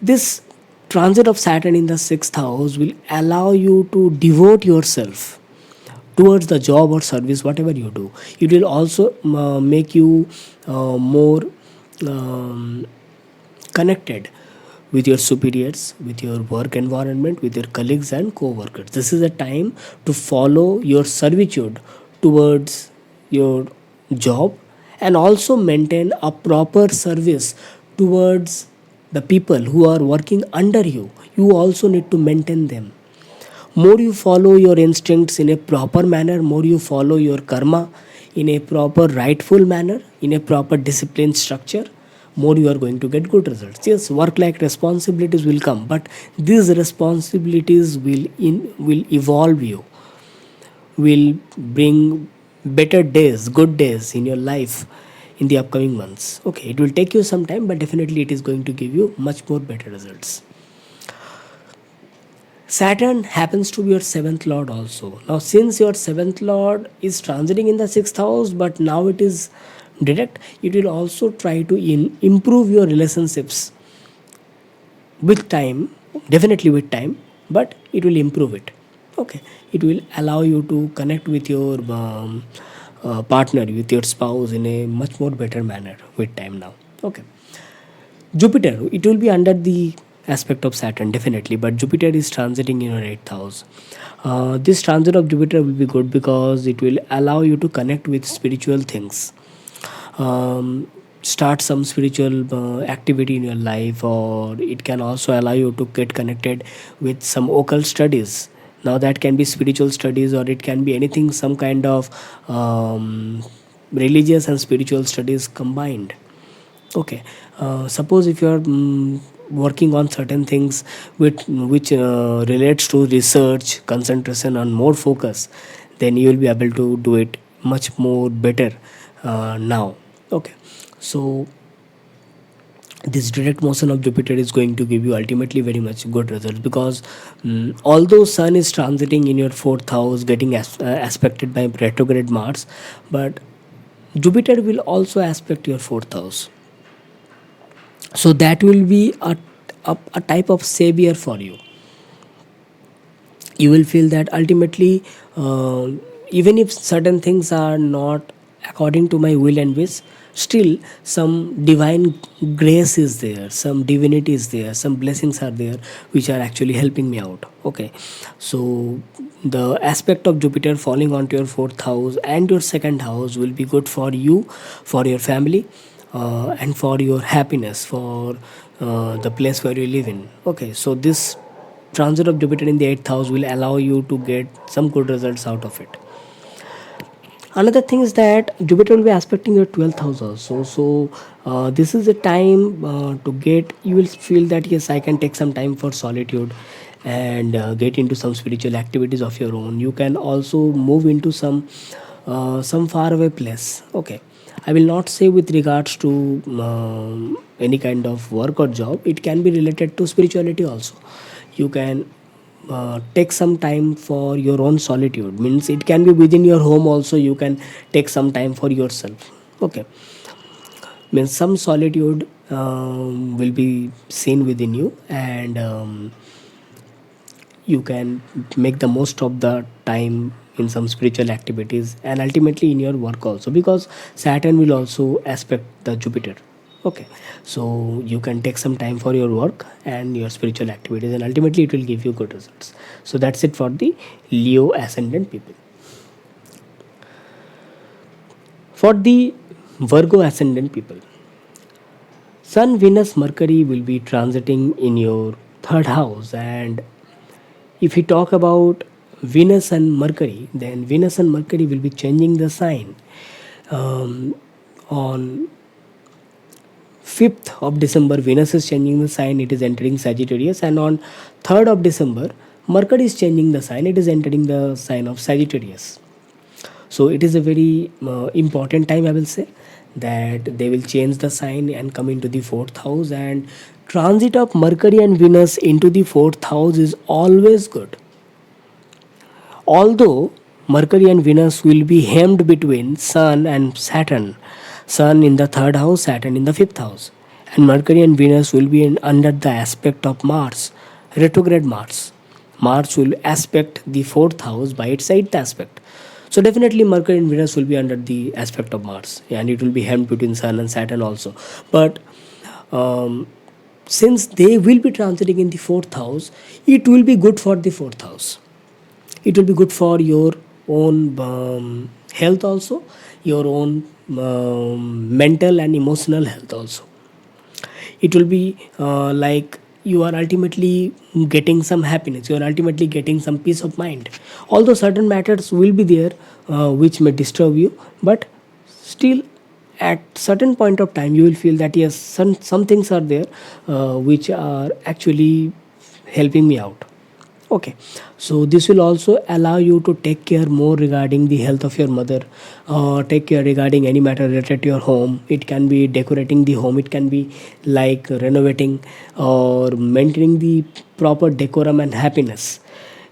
This transit of Saturn in the sixth house will allow you to devote yourself towards the job or service, whatever you do. It will also make you more um, connected with your superiors, with your work environment, with your colleagues and co-workers. This is a time to follow your servitude towards your job, and also maintain a proper service towards the people who are working under you. You also need to maintain them. More you follow your instincts in a proper manner, more you follow your karma in a proper rightful manner, in a proper disciplined structure, more you are going to get good results. Yes, work like responsibilities will come, but these responsibilities will evolve you, will bring better days, good days in your life in the upcoming months. Okay, it will take you some time, but definitely it is going to give you much more better results. Saturn happens to be your seventh lord also. Now, since your seventh lord is transiting in the sixth house, but now it is direct, it will also try to improve your relationships with time, definitely with time, but it will improve it. Okay, it will allow you to connect with your partner, with your spouse in a much more better manner with time now. Okay, Jupiter, it will be under the aspect of Saturn, definitely, but Jupiter is transiting in your eighth house. This transit of Jupiter will be good because it will allow you to connect with spiritual things. Start some spiritual activity in your life, or it can also allow you to get connected with some occult studies. Now, that can be spiritual studies, or it can be anything, some kind of religious and spiritual studies combined. Okay, suppose if you are working on certain things which relates to research, concentration, and more focus, then you will be able to do it much more better now. Okay, so this direct motion of Jupiter is going to give you ultimately very much good results, because although Sun is transiting in your fourth house, getting aspected by retrograde Mars, but Jupiter will also aspect your fourth house. So that will be a type of savior for you. You will feel that ultimately, even if certain things are not according to my will and wish, still some divine grace is there, some divinity is there, some blessings are there which are actually helping me out. Okay, so the aspect of Jupiter falling onto your fourth house and your second house will be good for you, for your family, and for your happiness, for the place where you live in. Okay, so this transit of Jupiter in the eighth house will allow you to get some good results out of it. Another thing is that Jupiter will be aspecting your 12th house also. So this is a time to get, you will feel that yes, I can take some time for solitude and get into some spiritual activities of your own. You can also move into some far away place. Okay, I will not say with regards to any kind of work or job. It can be related to spirituality also. You can take some time for your own solitude, means it can be within your home also. You can take some time for yourself. Okay, means some solitude will be seen within you, and you can make the most of the time in some spiritual activities, and ultimately in your work also, because Saturn will also aspect the Jupiter. Okay, so you can take some time for your work and your spiritual activities, and ultimately it will give you good results. So that's it for the Leo ascendant people. For the Virgo ascendant people, Sun, Venus, Mercury will be transiting in your third house. And if we talk about Venus and Mercury, then Venus and Mercury will be changing the sign on 5th of December, Venus is changing the sign, it is entering Sagittarius, and on 3rd of December, Mercury is changing the sign, it is entering the sign of Sagittarius. So it is a very important time, I will say, that they will change the sign and come into the 4th house. And transit of Mercury and Venus into the 4th house is always good. Although Mercury and Venus will be hemmed between Sun and Saturn, Sun in the 3rd house, Saturn in the 5th house, and Mercury and Venus will be under the aspect of Mars, retrograde Mars. Mars will aspect the 4th house by its 8th aspect. So definitely Mercury and Venus will be under the aspect of Mars, and it will be hemmed between Sun and Saturn also. But since they will be transiting in the 4th house, it will be good for the 4th house. It will be good for your own health also, your own mental and emotional health also. It will be like you are ultimately getting some happiness, you are ultimately getting some peace of mind. Although certain matters will be there which may disturb you, but still at certain point of time you will feel that yes, some things are there which are actually helping me out. Okay, so this will also allow you to take care more regarding the health of your mother, take care regarding any matter related to your home. It can be decorating the home, it can be like renovating or maintaining the proper decorum and happiness.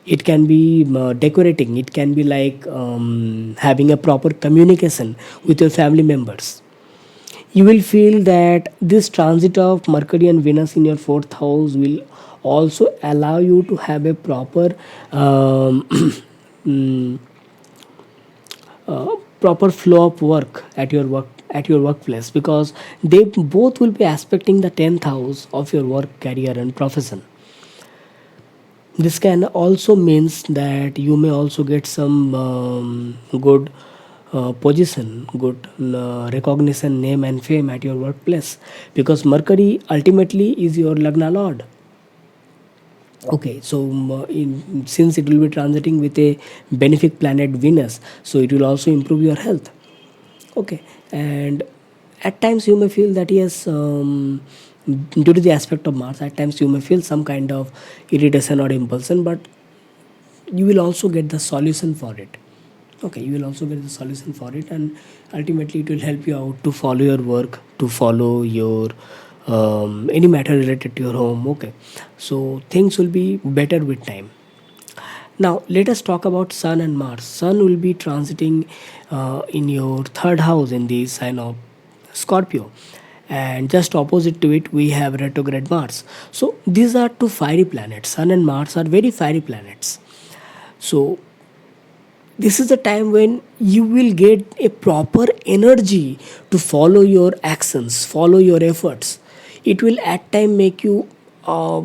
It can be decorating, it can be like having a proper communication with your family members. You will feel that this transit of Mercury and Venus in your 4th house will also allow you to have a proper mm, proper flow of work at your workplace, because they both will be aspecting the 10th house of your work, career and profession. This can also means that you may also get some good position, good recognition, name and fame at your workplace, because Mercury ultimately is your Lagna Lord. Okay, so since it will be transiting with a benefic planet Venus, so it will also improve your health. Okay, and at times you may feel that yes, due to the aspect of Mars, at times you may feel some kind of irritation or impulsion, but you will also get the solution for it. Okay, you will also get the solution for it, and ultimately it will help you out to follow your work, to follow your any matter related to your home. Okay, so things will be better with time. Now let us talk about Sun and Mars. Sun will be transiting in your 3rd house in the sign of Scorpio, and just opposite to it we have retrograde Mars. So these are two fiery planets. Sun and Mars are very fiery planets. So this is the time when you will get a proper energy to follow your actions, follow your efforts. It will at time make you uh,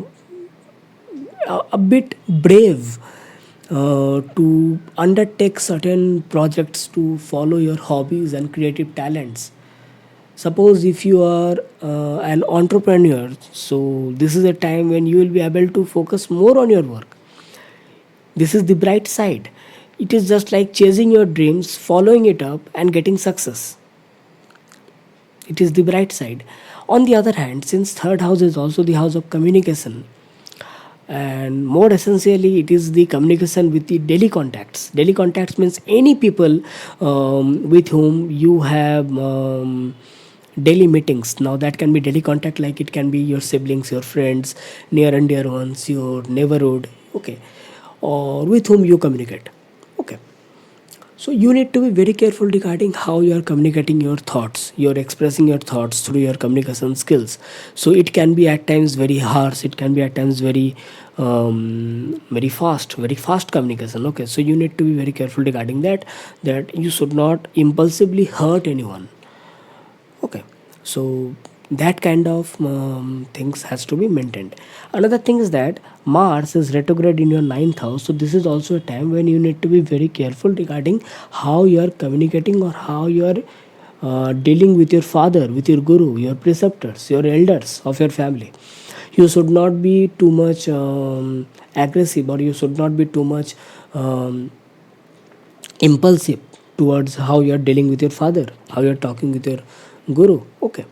a bit brave to undertake certain projects, to follow your hobbies and creative talents. Suppose if you are an entrepreneur, so this is a time when you will be able to focus more on your work. This is the bright side. It is just like chasing your dreams, following it up, and getting success. It is the bright side. On the other hand, since 3rd house is also the house of communication, and more essentially, it is the communication with the daily contacts. Daily contacts means any people with whom you have daily meetings. Now that can be daily contact, like it can be your siblings, your friends, near and dear ones, your neighborhood. Okay, or with whom you communicate. Okay, so you need to be very careful regarding how you are communicating your thoughts. You are expressing your thoughts through your communication skills. So it can be at times very harsh, it can be at times very fast communication. Okay, so you need to be very careful regarding that, that you should not impulsively hurt anyone. Okay, so that kind of things has to be maintained. Another thing is that Mars is retrograde in your 9th house, so this is also a time when you need to be very careful regarding how you are communicating, or how you are dealing with your father, with your guru, your preceptors, your elders of your family. You should not be too much aggressive, or you should not be too much impulsive towards how you are dealing with your father, how you are talking with your guru. Okay,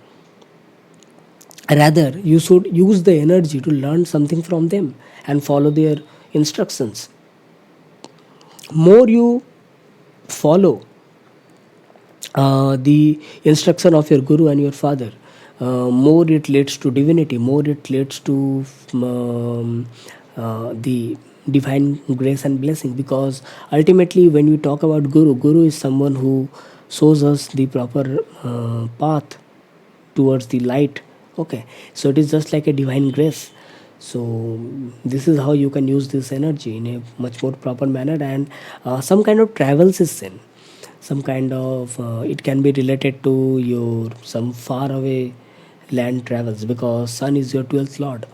Rather, you should use the energy to learn something from them and follow their instructions. More you follow the instruction of your guru and your father, more it leads to divinity, more it leads to the divine grace and blessing. Because ultimately, when we talk about guru is someone who shows us the proper path towards the light. Okay, so it is just like a divine grace. So this is how you can use this energy in a much more proper manner. And some kind of travels is seen, some kind of it can be related to your some far away land travels, because sun is your 12th lord.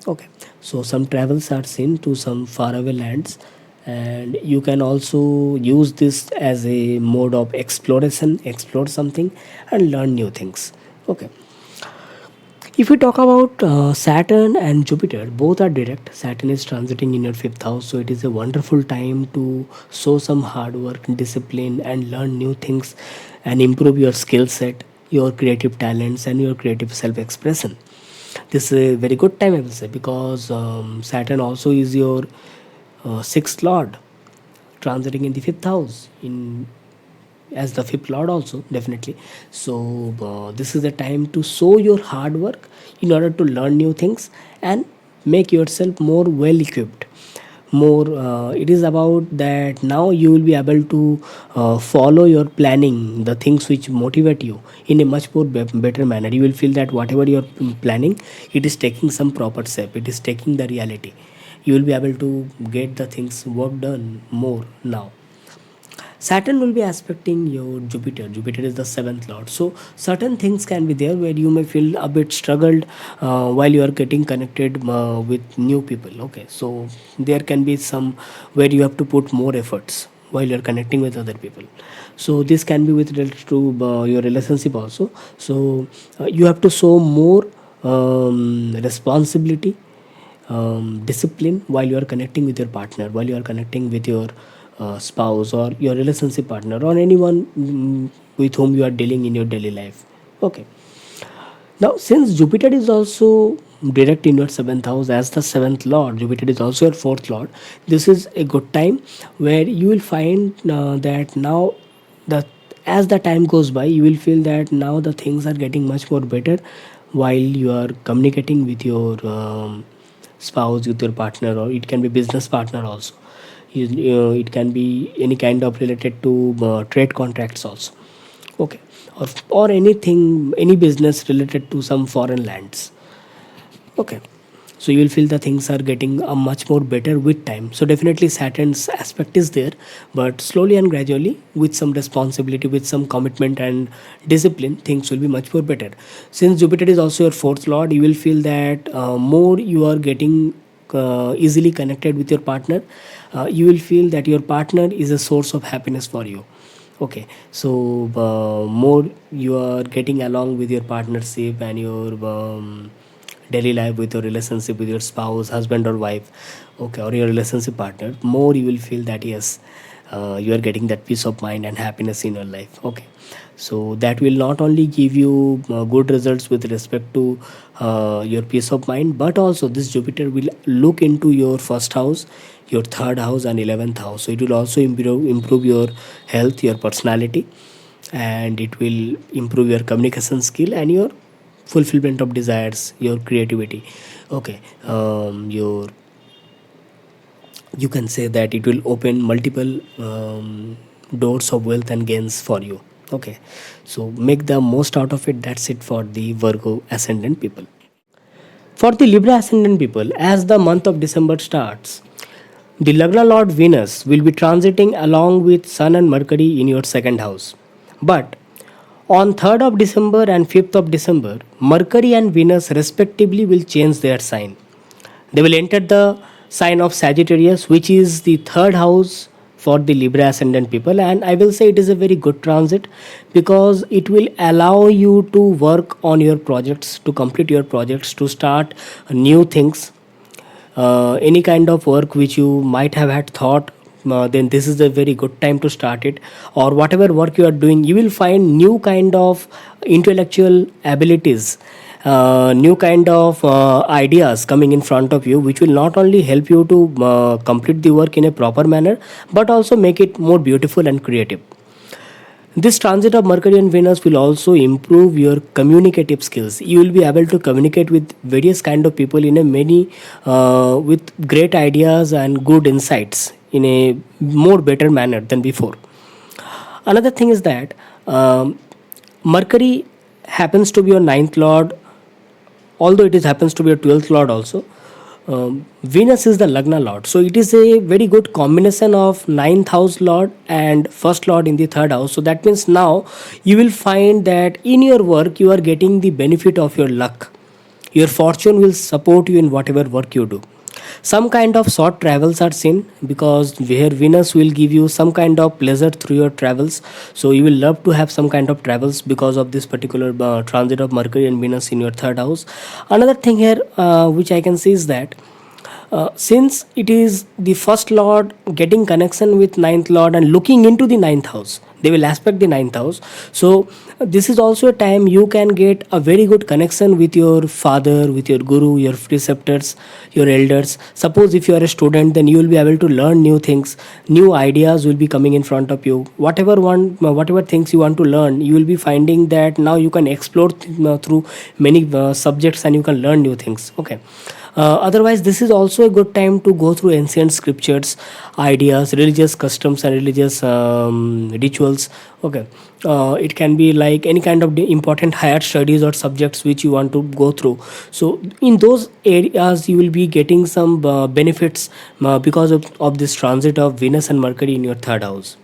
Okay, so some travels are seen to some faraway lands, and you can also use this as a mode of exploration, explore something and learn new things. Okay, if we talk about Saturn and Jupiter, both are direct. Saturn is transiting in your fifth house, so it is a wonderful time to show some hard work, discipline, and learn new things and improve your skill set, your creative talents, and your creative self expression. This is a very good time, I will say, because Saturn also is your sixth lord, transiting in the fifth house in as the fifth lord also, definitely. So this is the time to show your hard work in order to learn new things and make yourself more well equipped. More it is about that now you will be able to follow your planning, the things which motivate you in a much more better manner. You will feel that whatever you're planning, it is taking some proper step, it is taking the reality. You will be able to get the things work done more now. Saturn will be aspecting your Jupiter. Jupiter is the seventh lord. So certain things can be there where you may feel a bit struggled while you are getting connected with new people. Okay, so there can be some where you have to put more efforts while you are connecting with other people. So this can be with related to your relationship also. So you have to show more responsibility, discipline while you are connecting with your partner, while you are connecting with your spouse or your relationship partner or anyone with whom you are dealing in your daily life. Okay, now since Jupiter is also direct in your seventh house as the seventh lord, Jupiter is also your fourth lord. This is a good time where you will find that now the as the time goes by, you will feel that now the things are getting much more better while you are communicating with your spouse, with your partner, or it can be business partner also. It can be any kind of related to trade contracts also. Okay, or anything, any business related to some foreign lands. Okay, so you will feel the things are getting much more better with time. So definitely Saturn's aspect is there, but slowly and gradually with some responsibility, with some commitment and discipline, things will be much more better. Since Jupiter is also your fourth lord, you will feel that more you are getting easily connected with your partner. You will feel that your partner is a source of happiness for you. Okay, so more you are getting along with your partnership and your daily life, with your relationship with your spouse, husband or wife, okay, or your relationship partner, more you will feel that yes, you are getting that peace of mind and happiness in your life. Okay, so that will not only give you good results with respect to your peace of mind, but also this Jupiter will look into your first house, your third house and 11th house. So it will also improve your health, your personality, and it will improve your communication skill and your fulfillment of desires, your creativity. Okay, your you can say that it will open multiple doors of wealth and gains for you. Okay, so make the most out of it. That's it for the Virgo ascendant people. For the Libra ascendant people, as the month of December starts, the Lagna Lord Venus will be transiting along with Sun and Mercury in your second house. But on 3rd of December and 5th of December, Mercury and Venus respectively will change their sign. They will enter the sign of Sagittarius, which is the third house for the Libra ascendant people. And I will say it is a very good transit because it will allow you to work on your projects, to complete your projects, to start new things, any kind of work which you might have had thought, then this is a very good time to start it. Or whatever work you are doing, you will find new kind of intellectual abilities new kind of ideas coming in front of you, which will not only help you to complete the work in a proper manner, but also make it more beautiful and creative. This transit of Mercury and Venus will also improve your communicative skills. You will be able to communicate with various kind of people in a many with great ideas and good insights in a more better manner than before. Another thing is that Mercury happens to be your ninth lord, although it is happens to be your 12th lord also. Venus is the Lagna Lord. So it is a very good combination of ninth house Lord and first Lord in the third house. So that means now you will find that in your work you are getting the benefit of your luck. Your fortune will support you in whatever work you do. Some kind of short travels are seen, because where Venus will give you some kind of pleasure through your travels. So you will love to have some kind of travels because of this particular transit of Mercury and Venus in your third house. Another thing here which I can see is that since it is the first lord getting connection with ninth lord and looking into the ninth house, they will aspect the ninth house. So this is also a time you can get a very good connection with your father, with your guru, your preceptors, your elders. Suppose if you are a student, then you will be able to learn new things, new ideas will be coming in front of you. Whatever things you want to learn, you will be finding that now you can explore through many subjects, and you can learn new things. Okay. Otherwise, this is also a good time to go through ancient scriptures, ideas, religious customs, and religious rituals. Okay, it can be like any kind of important higher studies or subjects which you want to go through. So, in those areas, you will be getting some benefits because of this transit of Venus and Mercury in your third house.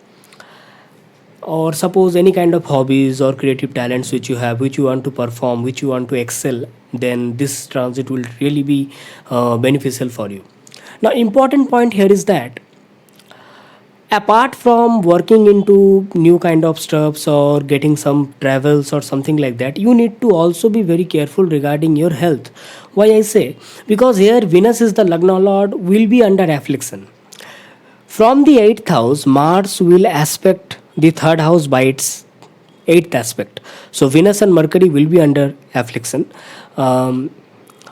Or suppose any kind of hobbies or creative talents which you have, which you want to perform, which you want to excel, then this transit will really be beneficial for you. Now, important point here is that apart from working into new kind of stuffs or getting some travels or something like that, you need to also be very careful regarding your health. Why I say? Because here Venus is the Lagna Lord, will be under affliction. From the 8th house, Mars will aspect the third house by its 8th aspect. So Venus and Mercury will be under affliction.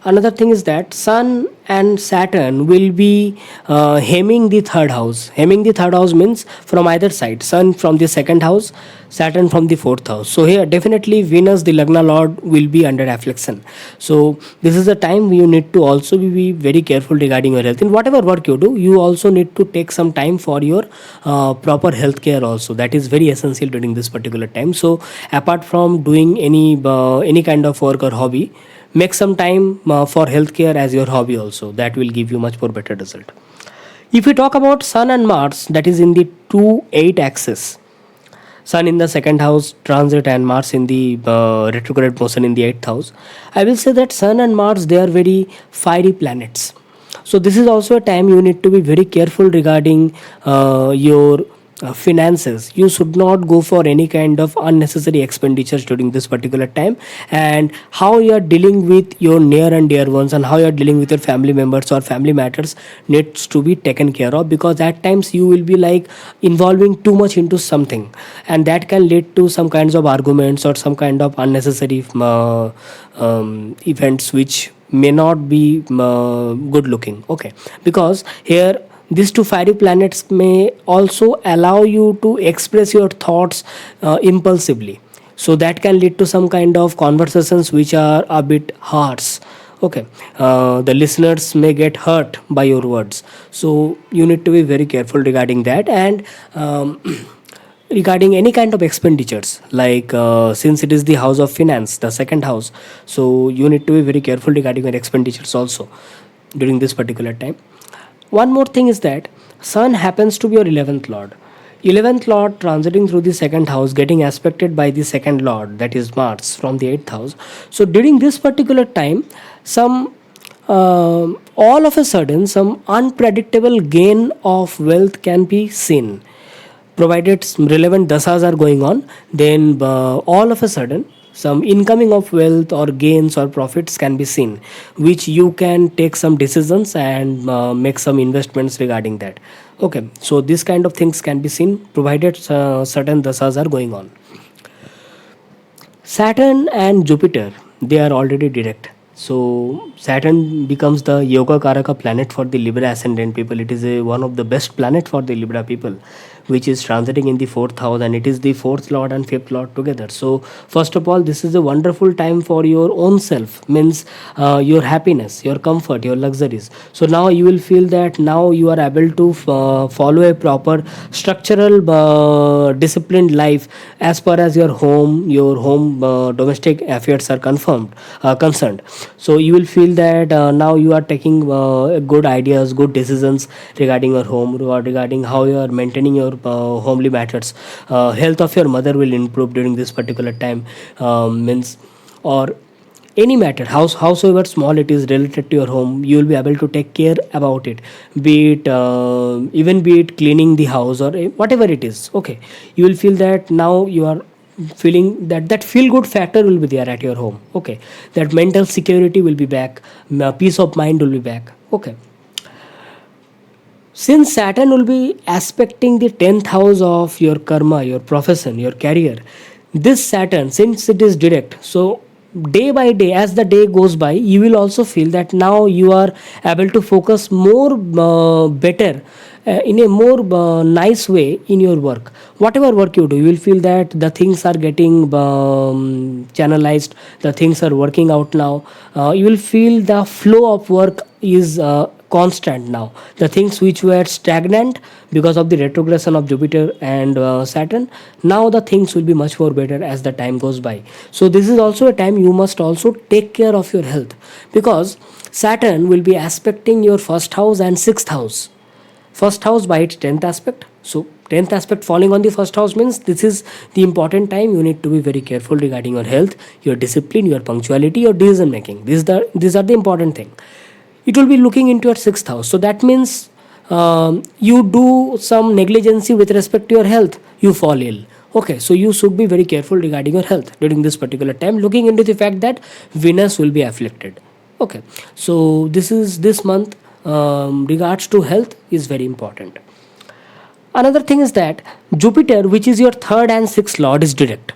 Another thing is that Sun and Saturn will be hemming the third house. Hemming the third house means from either side. Sun from the second house, Saturn from the fourth house. So here definitely Venus, the Lagna Lord, will be under affliction. So this is the time you need to also be very careful regarding your health. In whatever work you do, you also need to take some time for your proper health care also. That is very essential during this particular time. So apart from doing any kind of work or hobby, make some time for healthcare as your hobby also. That will give you much more better result. If we talk about Sun and Mars, that is in the 2-8 axis, Sun in the second house transit and Mars in the retrograde motion in the 8th house, I will say that Sun and Mars, they are very fiery planets. So this is also a time you need to be very careful regarding your finances. You should not go for any kind of unnecessary expenditures during this particular time, and how you are dealing with your near and dear ones and how you are dealing with your family members or family matters needs to be taken care of, because at times you will be like involving too much into something, and that can lead to some kinds of arguments or some kind of unnecessary events which may not be good looking. Okay, because here these two fiery planets may also allow you to express your thoughts impulsively. So that can lead to some kind of conversations which are a bit harsh. Okay, the listeners may get hurt by your words. So you need to be very careful regarding that. And regarding any kind of expenditures, like since it is the house of finance, the second house, so you need to be very careful regarding your expenditures also during this particular time. One more thing is that Sun happens to be your 11th Lord. 11th Lord transiting through the second house, getting aspected by the second Lord, that is Mars, from the 8th house. So during this particular time, some all of a sudden, some unpredictable gain of wealth can be seen. Provided relevant dasas are going on, then all of a sudden some incoming of wealth or gains or profits can be seen, which you can take some decisions and make some investments regarding that. Okay, so this kind of things can be seen provided certain dasas are going on. Saturn and Jupiter, they are already direct. So Saturn becomes the yoga karaka planet for the Libra ascendant people. It is one of the best planet for the Libra people, which is transiting in the fourth house, and it is the fourth lord and fifth lord together. So first of all, this is a wonderful time for your own self, means your happiness, your comfort, your luxuries. So now you will feel that now you are able to follow a proper structural disciplined life as far as your home domestic affairs are concerned. So you will feel that now you are taking good ideas, good decisions regarding your home, regarding how you are maintaining your homely matters. Health of your mother will improve during this particular time, means, or any matter, howsoever small it is related to your home, you will be able to take care about it, be it even be it cleaning the house or whatever it is. Okay, you will feel that now you are feeling that feel good factor will be there at your home. Okay, that mental security will be back, peace of mind will be back. Okay, since Saturn will be aspecting the 10th house of your karma, your profession, your career, this Saturn, since it is direct, so day by day, as the day goes by, you will also feel that now you are able to focus more better, in a more nice way in your work. Whatever work you do, you will feel that the things are getting channelized, the things are working out now. You will feel the flow of work is constant now. The things which were stagnant because of the retrogression of Jupiter and Saturn, now the things will be much more better as the time goes by. So this is also a time you must also take care of your health, because Saturn will be aspecting your first house and sixth house. First house by its 10th aspect. So 10th aspect falling on the first house means this is the important time you need to be very careful regarding your health, your discipline, your punctuality, your decision making. These are the important thing. It will be looking into your sixth house. So that means you do some negligency with respect to your health, you fall ill. Okay, so you should be very careful regarding your health during this particular time, looking into the fact that Venus will be afflicted. Okay, so this month, regards to health is very important. Another thing is that Jupiter, which is your third and sixth lord, is direct.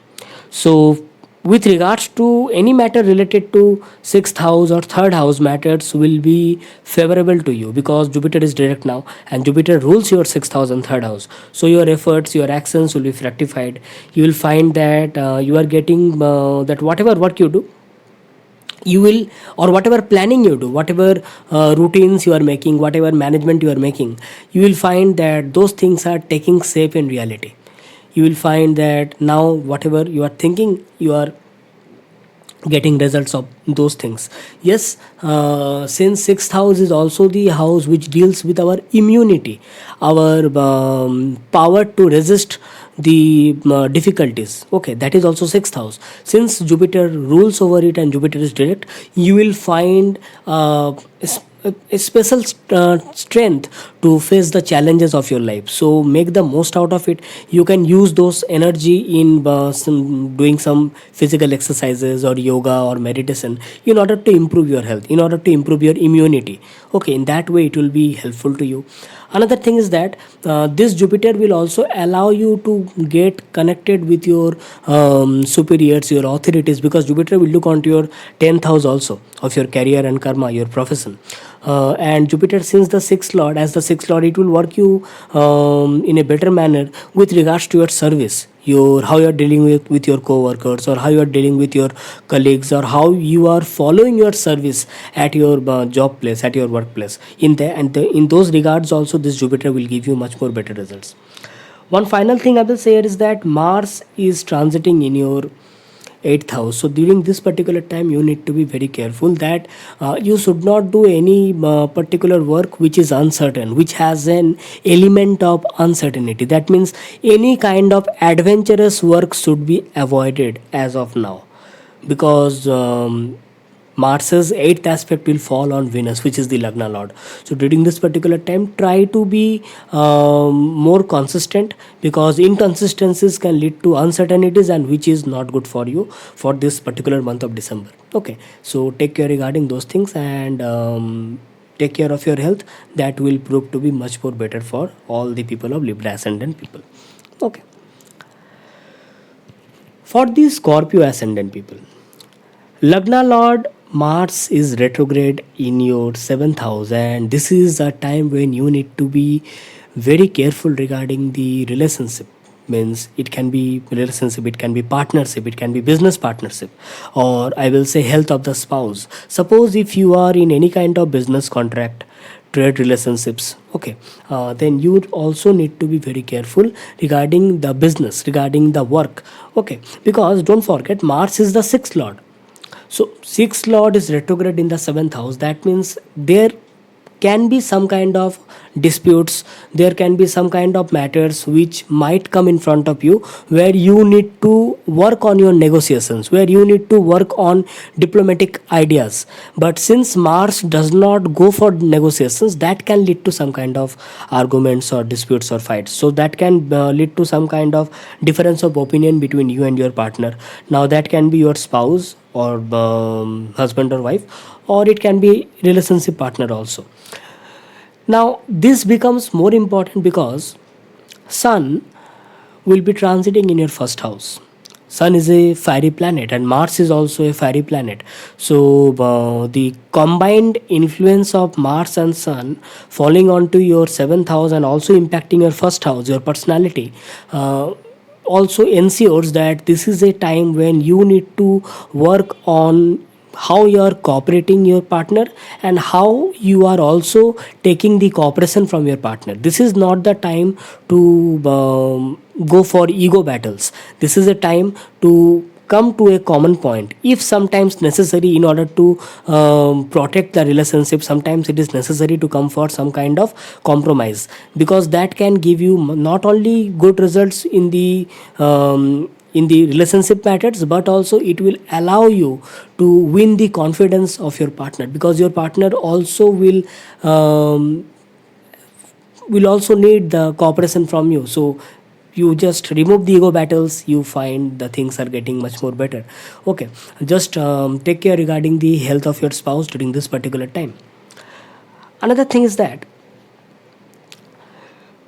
So with regards to any matter related to sixth house or third house, matters will be favorable to you because Jupiter is direct now, and Jupiter rules your sixth house and third house. So your efforts, your actions will be fructified. You will find that you are getting that whatever work you do, you will, or whatever planning you do, whatever routines you are making, whatever management you are making, you will find that those things are taking shape in reality. You will find that now whatever you are thinking, you are getting results of those things. Yes, since sixth house is also the house which deals with our immunity, our power to resist the difficulties. Okay, that is also sixth house. Since Jupiter rules over it and Jupiter is direct, you will find a special strength to face the challenges of your life. So make the most out of it. You can use those energy in doing some physical exercises or yoga or meditation in order to improve your health, in order to improve your immunity. Okay, in that way it will be helpful to you. Another thing is that this Jupiter will also allow you to get connected with your superiors, your authorities, because Jupiter will look onto your 10th house also of your career and karma, your profession. And Jupiter, since the sixth lord, as the sixth lord, it will work you in a better manner with regards to your service, your how you are dealing with your co-workers, or how you are dealing with your colleagues, or how you are following your service at your job place, at your workplace. In those regards also, this Jupiter will give you much more better results. One final thing I will say here is that Mars is transiting in your 8th house. So during this particular time you need to be very careful that you should not do any particular work which is uncertain, which has an element of uncertainty. That means any kind of adventurous work should be avoided as of now, because Mars's 8th aspect will fall on Venus, which is the Lagna Lord. So during this particular time, try to be more consistent, because inconsistencies can lead to uncertainties, and which is not good for you for this particular month of December. Okay, so take care regarding those things, and take care of your health. That will prove to be much more better for all the people of Libra ascendant people. Okay, for the Scorpio ascendant people, Lagna Lord Mars is retrograde in your 7th house, and this is a time when you need to be very careful regarding the relationship. Means it can be relationship, it can be partnership, it can be business partnership, or I will say health of the spouse. Suppose if you are in any kind of business contract, trade relationships, okay, then you also need to be very careful regarding the business, regarding the work, okay, because don't forget Mars is the sixth lord. So, sixth lord is retrograde in the seventh house. That means there can be some kind of disputes, there can be some kind of matters which might come in front of you, where you need to work on your negotiations, where you need to work on diplomatic ideas. But since Mars does not go for negotiations, that can lead to some kind of arguments or disputes or fights. So, that can lead to some kind of difference of opinion between you and your partner. Now, that can be your spouse or husband or wife, or it can be relationship partner also. Now this becomes more important because sun will be transiting in your first house. Sun is a fiery planet and Mars is also a fiery planet. So the combined influence of Mars and Sun falling onto your seventh house and also impacting your first house, your personality, also ensures that this is a time when you need to work on how you are cooperating your partner and how you are also taking the cooperation from your partner. This is not the time to go for ego battles. This is a time to come to a common point if sometimes necessary in order to protect the relationship. Sometimes it is necessary to come for some kind of compromise, because that can give you not only good results in the relationship matters, but also it will allow you to win the confidence of your partner, because your partner also will also need the cooperation from you. So you just remove the ego battles, you find the things are getting much more better. Okay, just take care regarding the health of your spouse during this particular time. Another thing is that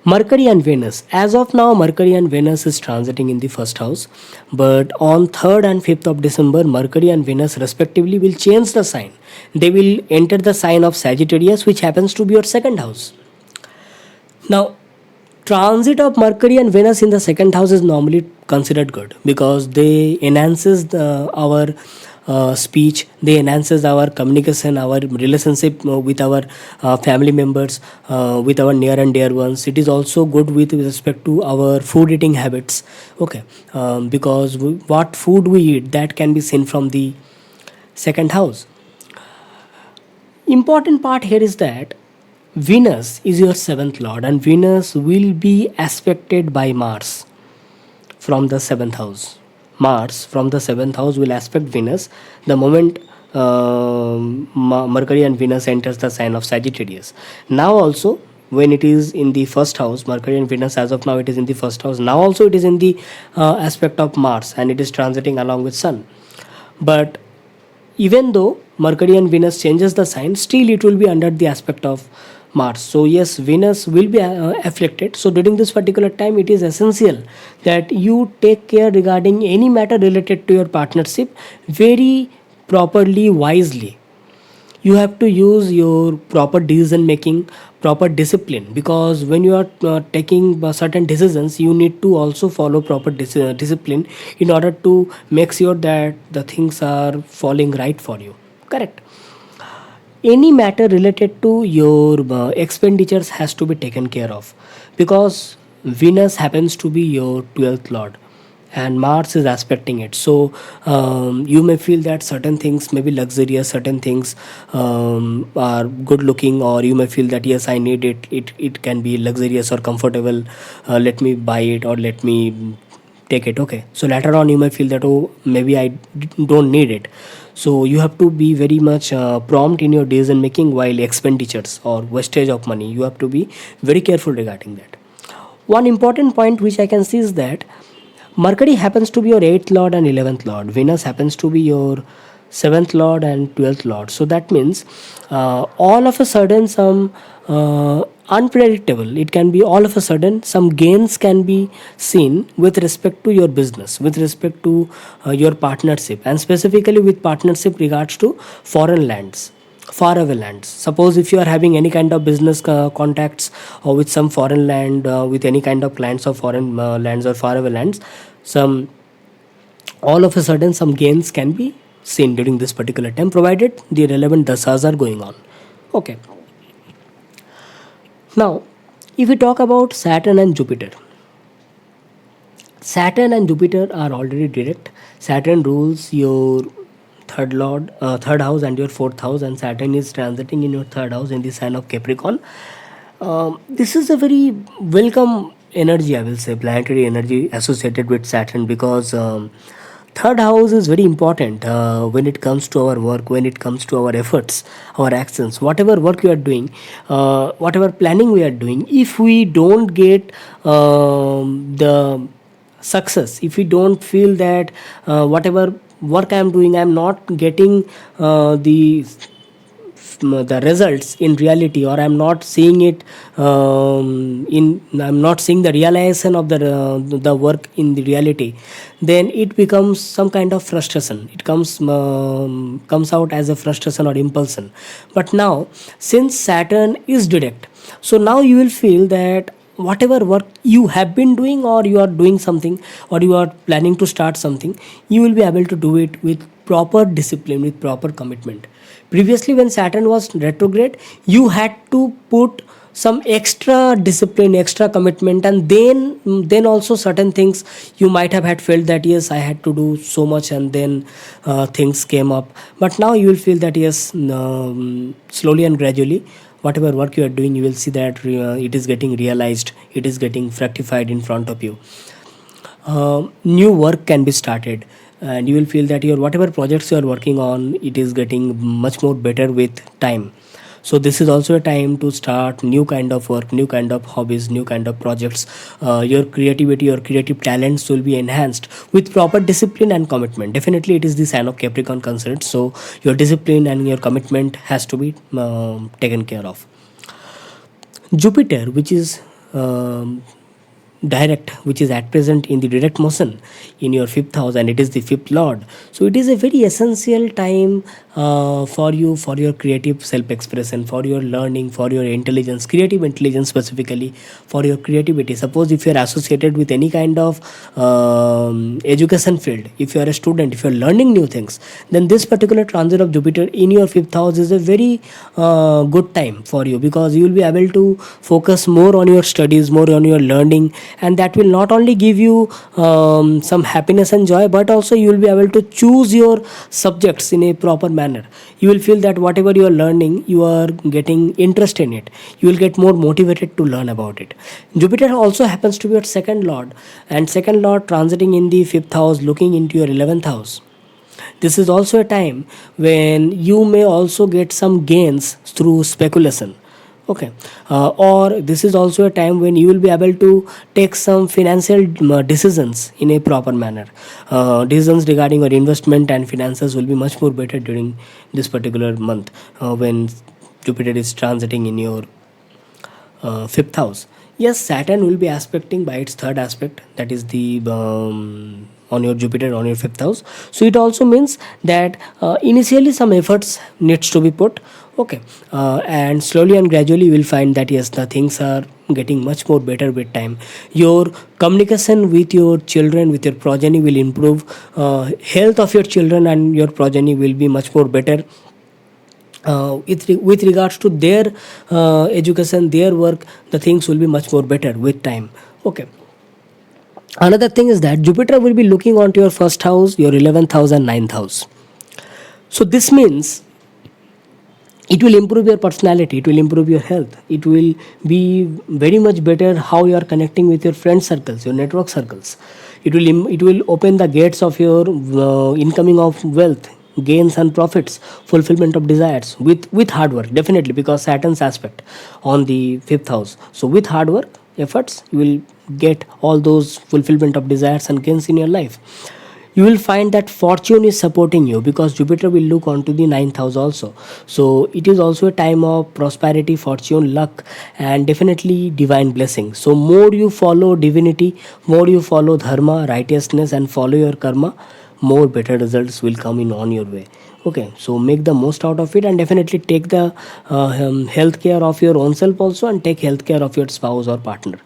Mercury and Venus. As of now, Mercury and Venus is transiting in the first house, but on 3rd and 5th of December, Mercury and Venus respectively will change the sign. They will enter the sign of Sagittarius, which happens to be your second house. Now, transit of Mercury and Venus in the second house is normally considered good, because they enhances our speech, they enhances our communication, our relationship with our family members, with our near and dear ones. It is also good with respect to our food eating habits, okay, because what food we eat, that can be seen from the second house. Important part here is that Venus is your seventh lord, and Venus will be aspected by Mars from the seventh house. Mars from the seventh house will aspect Venus the moment Mercury and Venus enters the sign of Sagittarius. Now also, when it is in the first house, Mercury and Venus, as of now it is in the first house. Now also it is in the aspect of Mars, and it is transiting along with Sun. But even though Mercury and Venus changes the sign, still it will be under the aspect of Mars. So yes, Venus will be afflicted. So during this particular time, it is essential that you take care regarding any matter related to your partnership very properly, wisely. You have to use your proper decision making, proper discipline, because when you are taking certain decisions, you need to also follow proper discipline in order to make sure that the things are falling right for you. Correct. Any matter related to your expenditures has to be taken care of, because Venus happens to be your 12th lord and Mars is aspecting it. So you may feel that certain things may be luxurious, certain things are good looking, or you may feel that yes, I need it, it can be luxurious or comfortable, let me buy it or let me take it. Okay, so later on you may feel that, oh, maybe don't need it. So you have to be very much prompt in your decision making while expenditures or wastage of money. You have to be very careful regarding that. One important point which I can see is that Mercury happens to be your 8th lord and 11th lord. Venus happens to be your 7th lord and 12th lord. So that means all of a sudden some unpredictable. It can be all of a sudden some gains can be seen with respect to your business, with respect to your partnership, and specifically with partnership regards to foreign lands, faraway lands. Suppose if you are having any kind of business contacts or with some foreign land, with any kind of clients of foreign lands or faraway lands, some all of a sudden some gains can be seen during this particular time, provided the relevant dasas are going on. Okay. Now, if we talk about Saturn and Jupiter, Saturn and Jupiter are already direct. Saturn rules your third house and your fourth house, and Saturn is transiting in your third house in the sign of Capricorn. This is a very welcome energy, I will say, planetary energy associated with Saturn, because third house is very important when it comes to our work, when it comes to our efforts, our actions, whatever work we are doing, whatever planning we are doing. If we don't get the success, if we don't feel that whatever work I am doing, I am not getting the results in reality, or I'm not seeing it I'm not seeing the realization of the work in the reality, then it becomes some kind of frustration. It comes out as a frustration or impulsion. But now, since Saturn is direct, so now you will feel that whatever work you have been doing, or you are doing something, or you are planning to start something, you will be able to do it with proper discipline, with proper commitment. Previously, when Saturn was retrograde, you had to put some extra discipline, extra commitment, and then also certain things you might have had felt that yes, I had to do so much, and then things came up. But now you will feel that yes, slowly and gradually, whatever work you are doing, you will see that it is getting realized, it is getting fructified in front of you. New work can be started, and you will feel that your whatever projects you are working on, it is getting much more better with time. So this is also a time to start new kind of work, new kind of hobbies, new kind of projects. Your creativity, your creative talents will be enhanced with proper discipline and commitment. Definitely it is the sign of Capricorn concerned, so your discipline and your commitment has to be taken care of. Jupiter, which is direct, which is at present in the direct motion in your fifth house, and it is the fifth lord, so it is a very essential time for you, for your creative self expression, for your learning, for your intelligence, creative intelligence, specifically for your creativity. Suppose if you are associated with any kind of education field, if you are a student, if you are learning new things, then this particular transit of Jupiter in your fifth house is a very good time for you, because you will be able to focus more on your studies, more on your learning, and that will not only give you some happiness and joy, but also you will be able to choose your subjects in a proper manner. You will feel that whatever you are learning, you are getting interest in it, you will get more motivated to learn about it. Jupiter also happens to be your second lord, and second lord transiting in the fifth house, looking into your 11th house. This is also a time when you may also get some gains through speculation. Okay. Or this is also a time when you will be able to take some financial decisions in a proper manner. Decisions regarding your investment and finances will be much more better during this particular month when Jupiter is transiting in your fifth house. Yes, Saturn will be aspecting by its third aspect, that is the on your Jupiter on your fifth house. So it also means that initially some efforts needs to be put. Okay. And slowly and gradually you will find that yes, the things are getting much more better with time. Your communication with your children, with your progeny will improve. Health of your children and your progeny will be much more better. With regards to their education, their work, the things will be much more better with time. Okay. Another thing is that Jupiter will be looking onto your first house, your 11th house, and 9th house. So this means it will improve your personality, it will improve your health, it will be very much better how you are connecting with your friend circles, your network circles. It will open the gates of your incoming of wealth, gains and profits, fulfillment of desires with hard work, definitely, because Saturn's aspect on the fifth house. So with hard work efforts, you will get all those fulfillment of desires and gains in your life. You will find that fortune is supporting you because Jupiter will look onto the ninth house also. So it is also a time of prosperity, fortune, luck, and definitely divine blessing. So more you follow divinity, more you follow dharma, righteousness, and follow your karma, more better results will come in on your way. Okay, so make the most out of it, and definitely take the health care of your own self also, and take health care of your spouse or partner.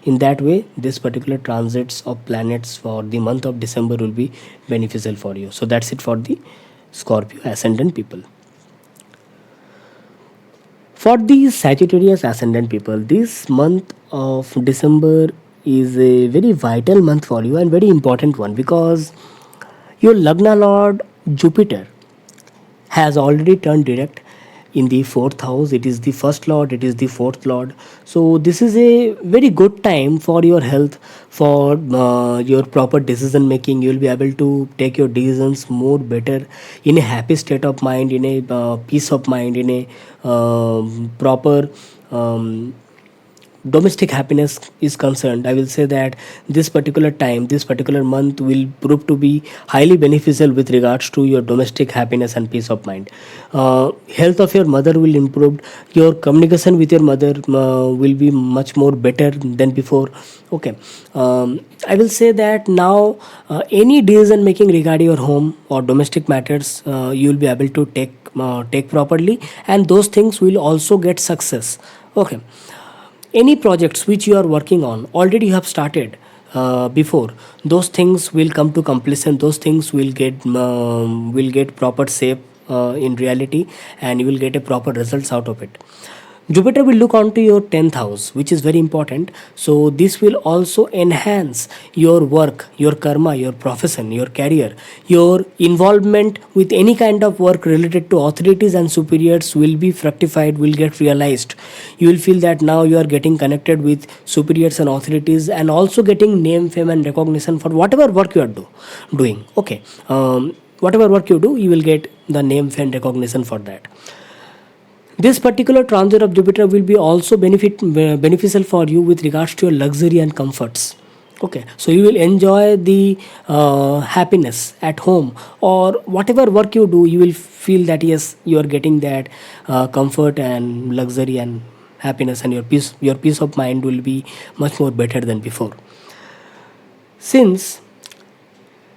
In that way, this particular transits of planets for the month of December will be beneficial for you. So that's it for the Scorpio ascendant people. For the Sagittarius ascendant people, this month of December is a very vital month for you and very important one, because your Lagna Lord Jupiter has already turned direct in the fourth house. It is the first lord, it is the fourth lord. So this is a very good time for your health, for your proper decision making. You will be able to take your decisions more better, in a happy state of mind, in a peace of mind, in a proper domestic happiness is concerned. I will say that this particular time, this particular month will prove to be highly beneficial with regards to your domestic happiness and peace of mind. Health of your mother will improve. Your communication with your mother will be much more better than before. Okay, I will say that now any decision making regarding your home or domestic matters, you will be able to take properly, and those things will also get success. Okay, any projects which you are working on already you have started before, those things will come to completion. Those things will get proper shape in reality, and you will get a proper results out of it. Jupiter will look onto your 10th house, which is very important. So, this will also enhance your work, your karma, your profession, your career, your involvement with any kind of work related to authorities and superiors will be fructified, will get realized. You will feel that now you are getting connected with superiors and authorities, and also getting name, fame, and recognition for whatever work you are doing. Okay, whatever work you do, you will get the name, fame, recognition for that. This particular transit of Jupiter will be also beneficial for you with regards to your luxury and comforts. Okay, so you will enjoy the happiness at home, or whatever work you do, you will feel that yes, you are getting that comfort and luxury and happiness, and your peace of mind will be much more better than before. Since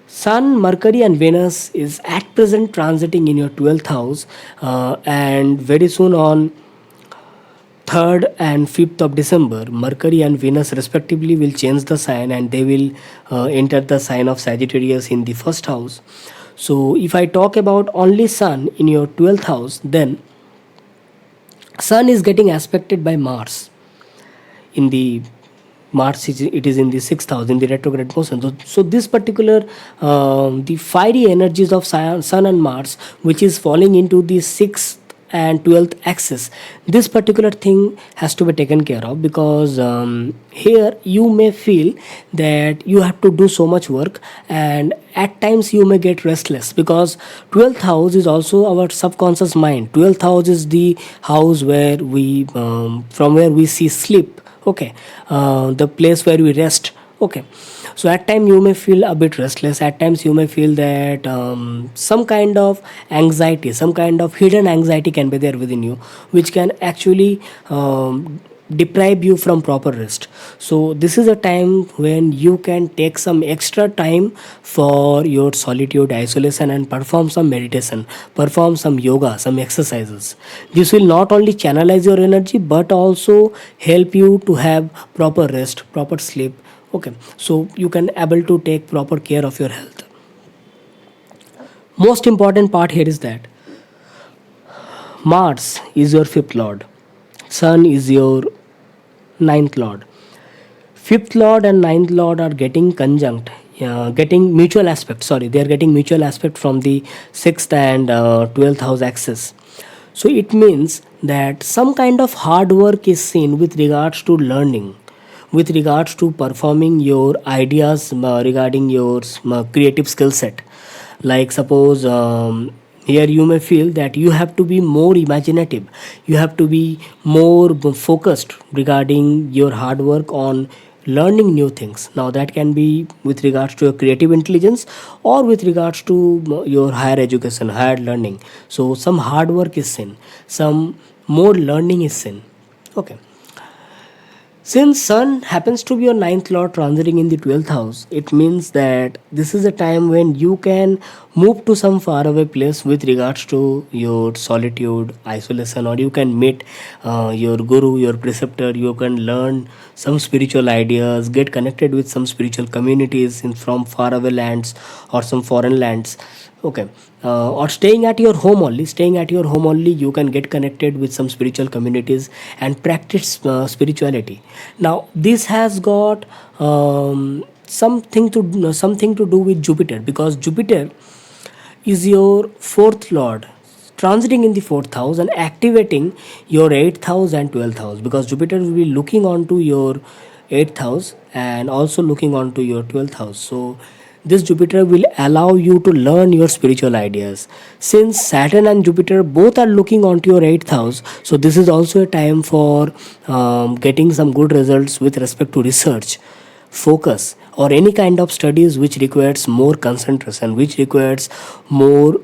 Sun, Mercury, and Venus is at present transiting in your 12th house, and very soon on 3rd and 5th of December, Mercury and Venus respectively will change the sign, and they will enter the sign of Sagittarius in the first house. So, if I talk about only Sun in your 12th house, then Sun is getting aspected by Mars in the Mars is, it is in the sixth house in the retrograde motion. So this particular the fiery energies of Sun and Mars, which is falling into the sixth and 12th axis, this particular thing has to be taken care of, because here you may feel that you have to do so much work, and at times you may get restless, because 12th house is also our subconscious mind. 12th house is the house where we from where we see sleep. Okay, the place where we rest. Okay, so at times you may feel a bit restless. At times you may feel that some kind of anxiety, some kind of hidden anxiety can be there within you, which can actually deprive you from proper rest. So this is a time when you can take some extra time for your solitude, isolation, and perform some meditation, perform some yoga, some exercises. This will not only channelize your energy, but also help you to have proper rest, proper sleep. Okay, so you can able to take proper care of your health. Most important part here is that Mars is your fifth lord, Sun is your ninth lord. Fifth lord and ninth lord are getting conjunct, getting mutual aspect. Sorry, they are getting mutual aspect from the sixth and 12th house axis. So it means that some kind of hard work is seen with regards to learning, with regards to performing your ideas regarding your creative skill set. Like suppose here you may feel that you have to be more imaginative, you have to be more focused regarding your hard work on learning new things. Now that can be with regards to your creative intelligence or with regards to your higher education, higher learning. So some hard work is seen, some more learning is seen. Okay. Since Sun happens to be your ninth lord transiting in the 12th house, it means that this is a time when you can move to some faraway place with regards to your solitude, isolation, or you can meet your guru, your preceptor. You can learn some spiritual ideas, get connected with some spiritual communities from faraway lands or some foreign lands. Okay. Or staying at your home only, you can get connected with some spiritual communities and practice spirituality. Now this has got something to do with Jupiter, because Jupiter is your fourth lord transiting in the fourth house and activating your eighth house and 12th house, because Jupiter will be looking onto your eighth house and also looking onto your 12th house. So this Jupiter will allow you to learn your spiritual ideas. Since Saturn and Jupiter both are looking onto your eighth house, so this is also a time for getting some good results with respect to research, focus, or any kind of studies which requires more concentration, which requires more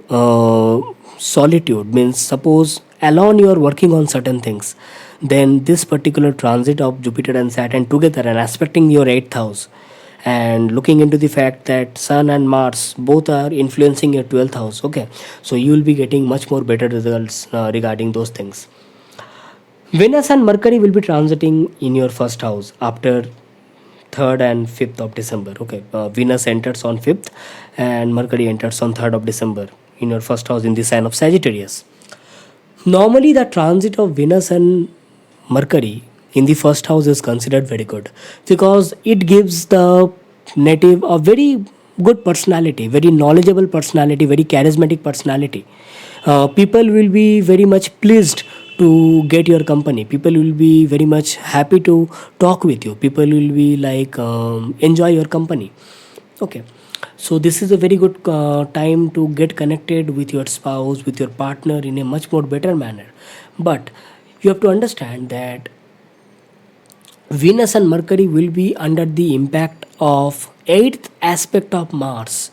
solitude. Means suppose alone you are working on certain things, then this particular transit of Jupiter and Saturn together and aspecting your eighth house and looking into the fact that Sun and Mars both are influencing your 12th house. Okay, so you will be getting much more better results regarding those things. Venus and Mercury will be transiting in your first house after 3rd and 5th of December. Okay, Venus enters on 5th and Mercury enters on 3rd of December in your first house in the sign of Sagittarius. Normally, the transit of Venus and Mercury in the first house is considered very good, because it gives the native a very good personality, very knowledgeable personality, very charismatic personality. People will be very much pleased to get your company. People will be very much happy to talk with you. People will be like enjoy your company. Okay, so this is a very good time to get connected with your spouse, with your partner in a much more better manner. But you have to understand that Venus and Mercury will be under the impact of eighth aspect of Mars.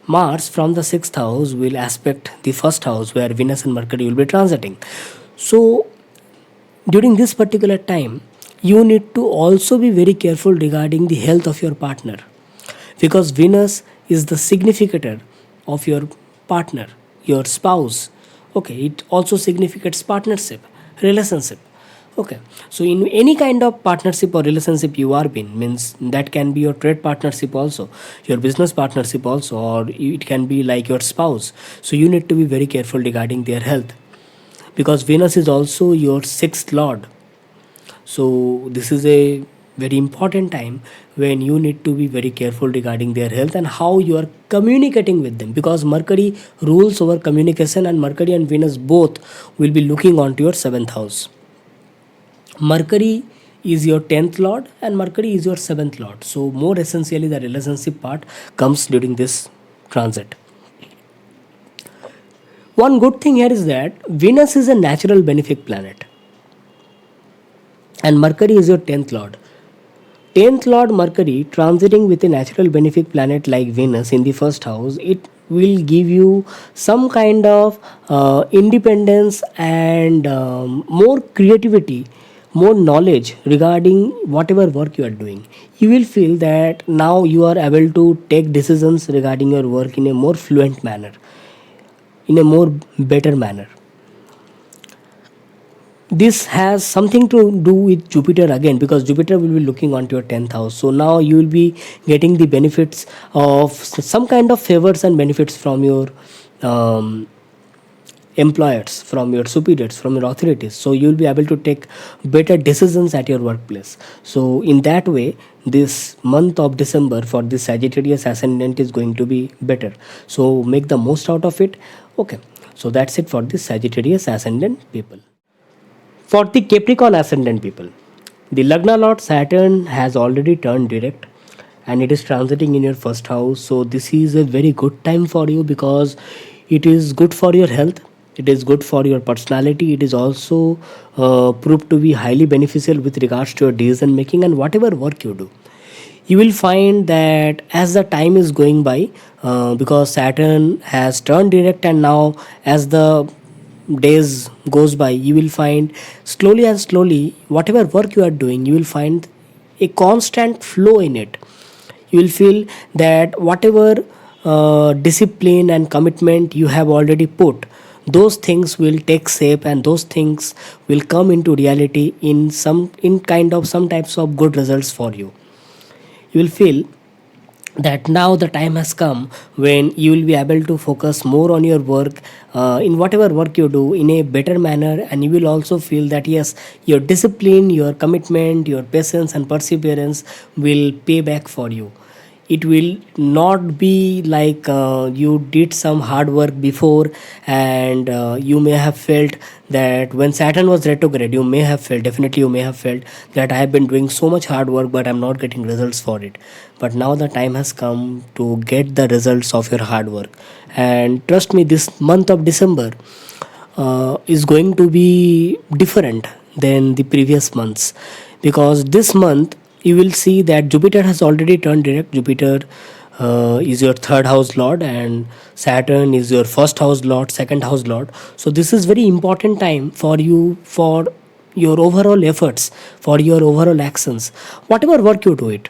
Mars from the sixth house will aspect the first house where Venus and Mercury will be transiting. So during this particular time, you need to also be very careful regarding the health of your partner, because Venus is the significator of your partner, your spouse. Okay, it also significates partnership, relationship. Okay, so in any kind of partnership or relationship you are in, means that can be your trade partnership also, your business partnership also, or it can be like your spouse. So you need to be very careful regarding their health, because Venus is also your sixth lord. So this is a very important time when you need to be very careful regarding their health and how you are communicating with them, because Mercury rules over communication and Mercury and Venus both will be looking onto your seventh house. Mercury is your 10th lord and Mercury is your 7th lord. So more essentially the relationship part comes during this transit. One good thing here is that Venus is a natural benefic planet and Mercury is your 10th lord. 10th lord Mercury transiting with a natural benefic planet like Venus in the first house, it will give you some kind of independence and more creativity, more knowledge regarding whatever work you are doing. You will feel that now you are able to take decisions regarding your work in a more fluent manner, in a more better manner. This has something to do with Jupiter again, because Jupiter will be looking onto your 10th house. So now you will be getting the benefits of some kind of favors and benefits from your employers, from your superiors, from your authorities. So you will be able to take better decisions at your workplace. So in that way, this month of December for this Sagittarius ascendant is going to be better. So make the most out of it. Okay, so that's it for this Sagittarius ascendant people. For the Capricorn ascendant people, the Lagna Lord Saturn has already turned direct and it is transiting in your first house. So this is a very good time for you, because it is good for your health, it is good for your personality, it is also proved to be highly beneficial with regards to your decision making and whatever work you do. You will find that as the time is going by, because Saturn has turned direct, and now as the days goes by, you will find slowly and slowly whatever work you are doing, you will find a constant flow in it. You will feel that whatever discipline and commitment you have already put, those things will take shape, and those things will come into reality in some types of good results for you. You will feel that now the time has come when you will be able to focus more on your work, in whatever work you do, in a better manner, and you will also feel that yes, your discipline, your commitment, your patience and perseverance will pay back for you. It will not be like you did some hard work before, and you may have felt that when Saturn was retrograde, you may have felt, definitely you may have felt that I have been doing so much hard work but I'm not getting results for it. But now the time has come to get the results of your hard work, and trust me, this month of December is going to be different than the previous months, because this month you will see that Jupiter has already turned direct. Jupiter is your third house lord, and Saturn is your first house lord, second house lord. So this is very important time for you, for your overall efforts, for your overall actions, whatever work you do it.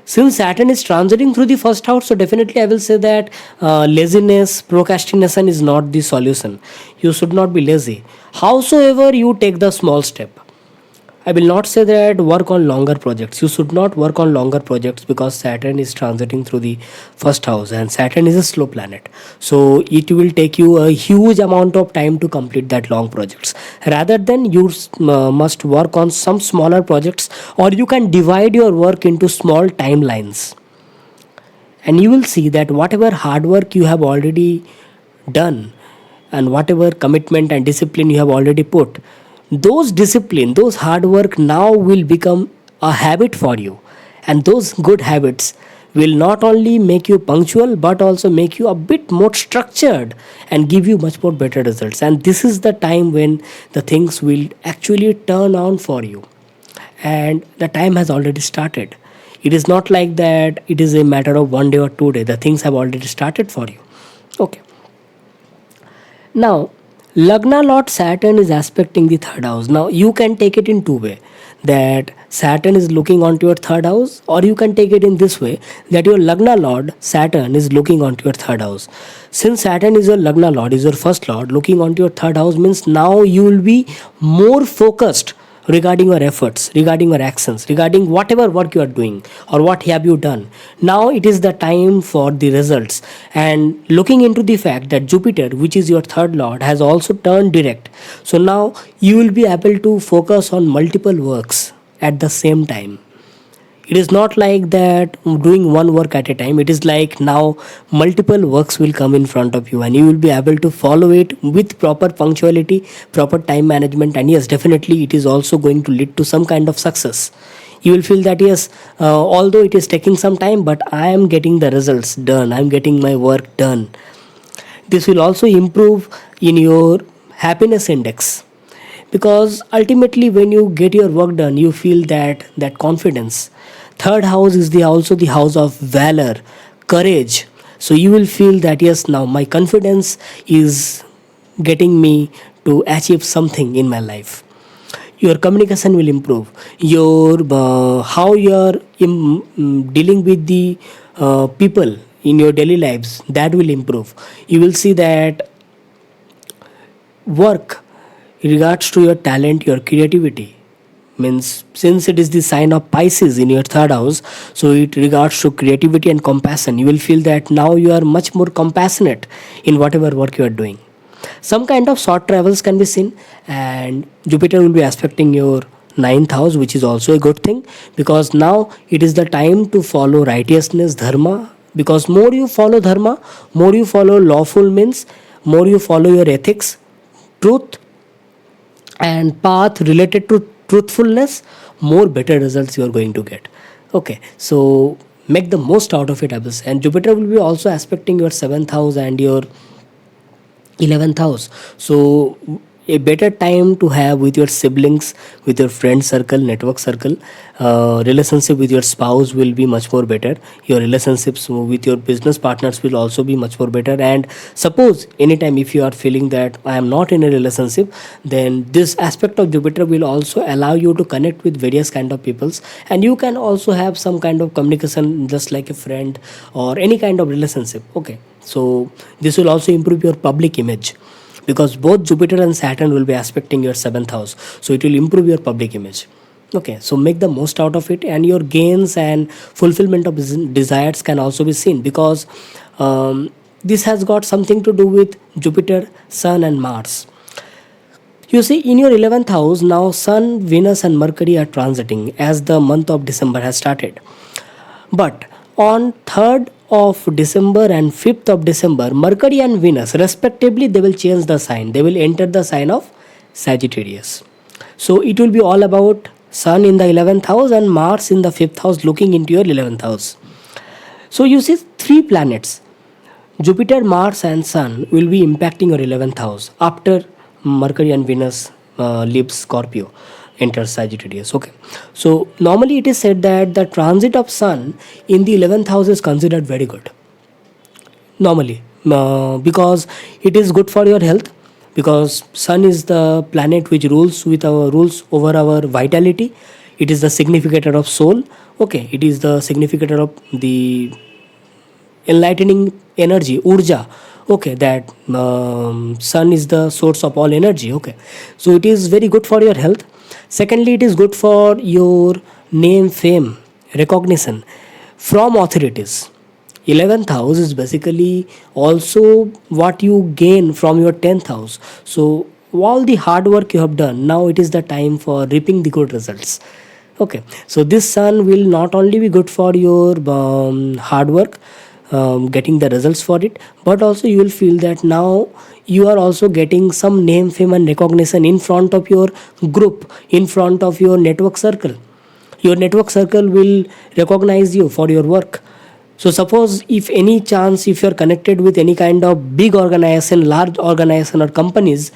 Since Saturn is transiting through the first house, so definitely I will say that laziness, procrastination is not the solution. You should not be lazy. Howsoever you take the small step, I will not say that work on longer projects. You should not work on longer projects because Saturn is transiting through the first house, and Saturn is a slow planet. So it will take you a huge amount of time to complete that long projects. Rather than you must work on some smaller projects, or you can divide your work into small timelines. And you will see that whatever hard work you have already done, and whatever commitment and discipline you have already put, those discipline, those hard work now will become a habit for you. And those good habits will not only make you punctual but also make you a bit more structured and give you much more better results. And this is the time when the things will actually turn on for you, and the time has already started. It is not like that it is a matter of 1 day or 2 days. The things have already started for you. Okay. Now, Lagna Lord Saturn is aspecting the third house. Now, you can take it in two ways, that Saturn is looking onto your third house, or you can take it in this way, that your Lagna Lord Saturn is looking onto your third house. Since Saturn is your Lagna Lord, is your first Lord, looking onto your third house means now you will be more focused regarding your efforts, regarding your actions, regarding whatever work you are doing or what have you done. Now it is the time for the results. And looking into the fact that Jupiter, which is your third lord, has also turned direct. So now you will be able to focus on multiple works at the same time. It is not like that doing one work at a time. It is like now multiple works will come in front of you, and you will be able to follow it with proper punctuality, proper time management, and yes, definitely it is also going to lead to some kind of success. You will feel that yes, although it is taking some time, but I am getting the results done, I am getting my work done. This will also improve in your happiness index, because ultimately when you get your work done, you feel that confidence. Third house is also the house of valor, courage. So you will feel that yes, now my confidence is getting me to achieve something in my life. Your communication will improve. Your how you are dealing with the people in your daily lives, that will improve. You will see that work in regards to your talent, your creativity, means since it is the sign of Pisces in your third house, so it regards to creativity and compassion. You will feel that now you are much more compassionate in whatever work you are doing. Some kind of short travels can be seen, and Jupiter will be aspecting your ninth house, which is also a good thing, because now it is the time to follow righteousness, dharma. Because more you follow dharma, more you follow lawful means, more you follow your ethics, truth, and path related to truthfulness, more better results you are going to get. Okay, so make the most out of it, Abyss. And Jupiter will be also aspecting your seventh house and your 11th house. So a better time to have with your siblings, with your friend circle, network circle. Relationship with your spouse will be much more better. Your relationships with your business partners will also be much more better. And suppose anytime if you are feeling that I am not in a relationship, then this aspect of Jupiter will also allow you to connect with various kind of peoples, and you can also have some kind of communication just like a friend or any kind of relationship. Okay, so this will also improve your public image, because both Jupiter and Saturn will be aspecting your seventh house, so it will improve your public image. Okay, so make the most out of it, and your gains and fulfillment of desires can also be seen, because this has got something to do with Jupiter, Sun, and Mars. You see, in your 11th house, now Sun, Venus, and Mercury are transiting as the month of December has started. But on 3rd of December and 5th of December, Mercury and Venus, respectively, they will change the sign. They will enter the sign of Sagittarius. So it will be all about Sun in the 11th house and Mars in the 5th house looking into your 11th house. So you see, three planets, Jupiter, Mars, and Sun, will be impacting your 11th house after Mercury and Venus leaves Scorpio, enters Sagittarius. Okay, so normally it is said that the transit of Sun in the 11th house is considered very good. Normally, because it is good for your health, because Sun is the planet which rules over our vitality. It is the significator of soul. Okay, it is the significator of the enlightening energy, urja. Okay, that Sun is the source of all energy. Okay, so it is very good for your health. Secondly, it is good for your name, fame, recognition from authorities. 11th house is basically also what you gain from your 10th house. So all the hard work you have done, now it is the time for reaping the good results. Okay, so this Sun will not only be good for your hard work, getting the results for it, but also you will feel that now you are also getting some name, fame, and recognition in front of your group, in front of your network circle. Your network circle will recognize you for your work. So suppose if any chance, if you are connected with any kind of big organization, large organization or companies,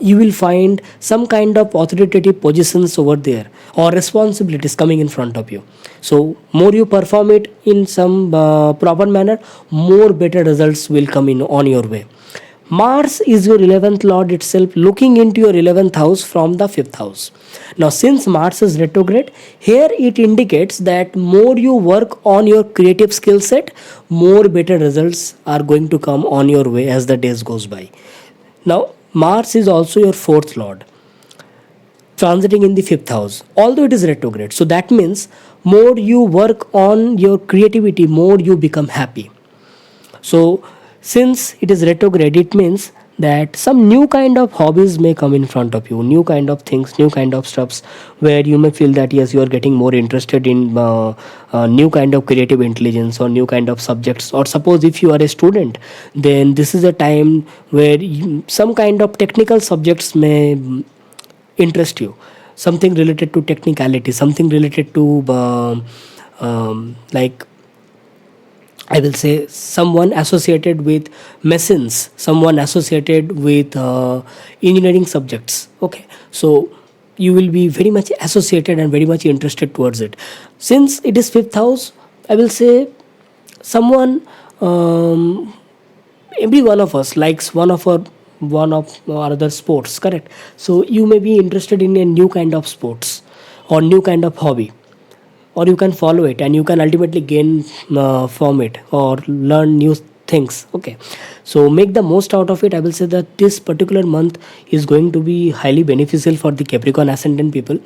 you will find some kind of authoritative positions over there or responsibilities coming in front of you. So more you perform it in some proper manner, more better results will come in on your way. Mars is your 11th lord itself, looking into your 11th house from the 5th house. Now, since Mars is retrograde, here it indicates that more you work on your creative skill set, more better results are going to come on your way as the days goes by. Now, Mars is also your 4th lord, transiting in the 5th house, although it is retrograde. So that means more you work on your creativity, more you become happy. So since it is retrograde, it means that some new kind of hobbies may come in front of you, new kind of things, new kind of stuffs, where you may feel that yes, you are getting more interested in new kind of creative intelligence or new kind of subjects. Or suppose if you are a student, then this is a time where some kind of technical subjects may interest you, something related to technicality, something related to like I will say someone associated with machines, someone associated with engineering subjects. Okay, so you will be very much associated and very much interested towards it. Since it is 5th house, I will say someone, every one of us likes one of our other sports, correct? So you may be interested in a new kind of sports or new kind of hobby, or you can follow it and you can ultimately gain from it or learn new things. Okay, so make the most out of it. I will say that this particular month is going to be highly beneficial for the Capricorn ascendant people,